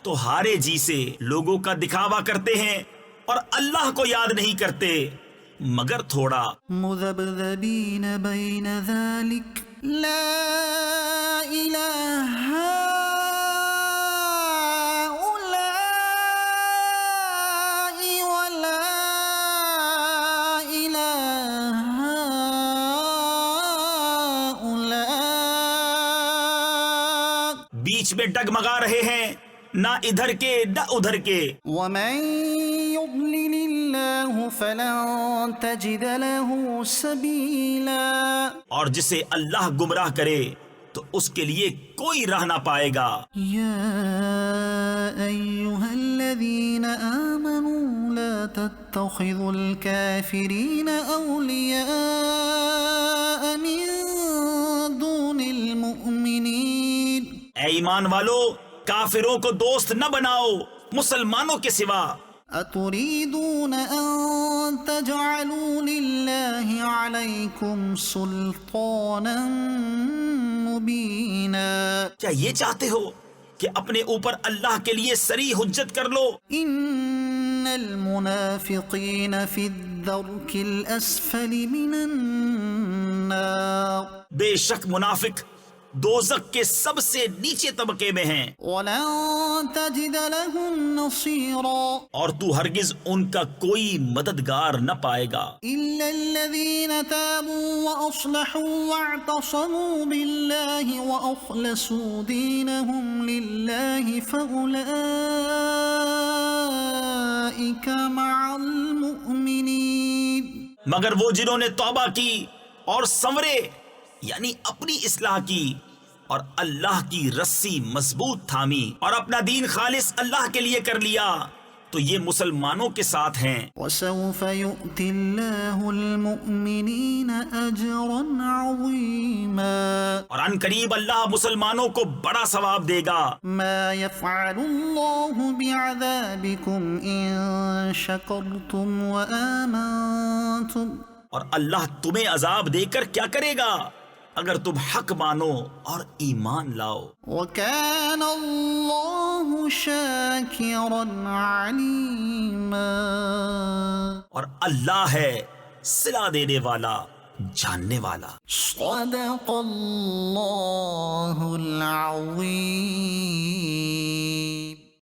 تو ہارے جی سے لوگوں کا دکھاوا کرتے ہیں اور اللہ کو یاد نہیں کرتے مگر تھوڑا. مذبذبین بین ذلک لا الہ ہؤلاء ولا الہ ہؤلاء. بیچ میں ڈگمگا رہے ہیں نہ ادھر کے نہ ادھر کے. ومن يضلل الله فلن تجد له سبيلا. اور جسے اللہ گمراہ کرے تو اس کے لیے کوئی راہ نہ پائے گا. يا أيها الذين آمنوا لا تتخذوا الكافرين أولياء من دون المؤمنين. اے ایمان والو کافروں کو دوست نہ بناؤ مسلمانوں کے سوا. أتريدون أن تجعلوا لله عليكم سلطانا مبينا. کیا یہ چاہتے ہو کہ اپنے اوپر اللہ کے لیے صریح حجت کر لو؟ إن المنافقين في الدرك الأسفل من النار. بے شک منافق دوزخ کے سب سے نیچے طبقے میں ہیں ولن تجد لهم نصيرا. اور تو ہرگز ان کا کوئی مددگار نہ پائے گا. إلا الذين تابوا وأصلحوا واعتصموا بالله وأخلصوا دينهم لله فأولئك مع المؤمنين. مگر وہ جنہوں نے توبہ کی اور سنورے یعنی اپنی اصلاح کی اور اللہ کی رسی مضبوط تھامی اور اپنا دین خالص اللہ کے لیے کر لیا تو یہ مسلمانوں کے ساتھ ہیں. وسوف يؤتي الله المؤمنين أجرا عظيما. اور ان قریب اللہ مسلمانوں کو بڑا ثواب دے گا. ما يفعل الله بعذابكم إن شكرتم وآمنتم. اور اللہ تمہیں عذاب دے کر کیا کرے گا اگر تم حق مانو اور ایمان لاؤ. وكان الله شاكرا عليما. اور اللہ ہے صلہ دینے والا جاننے والا. صدق الله العظيم.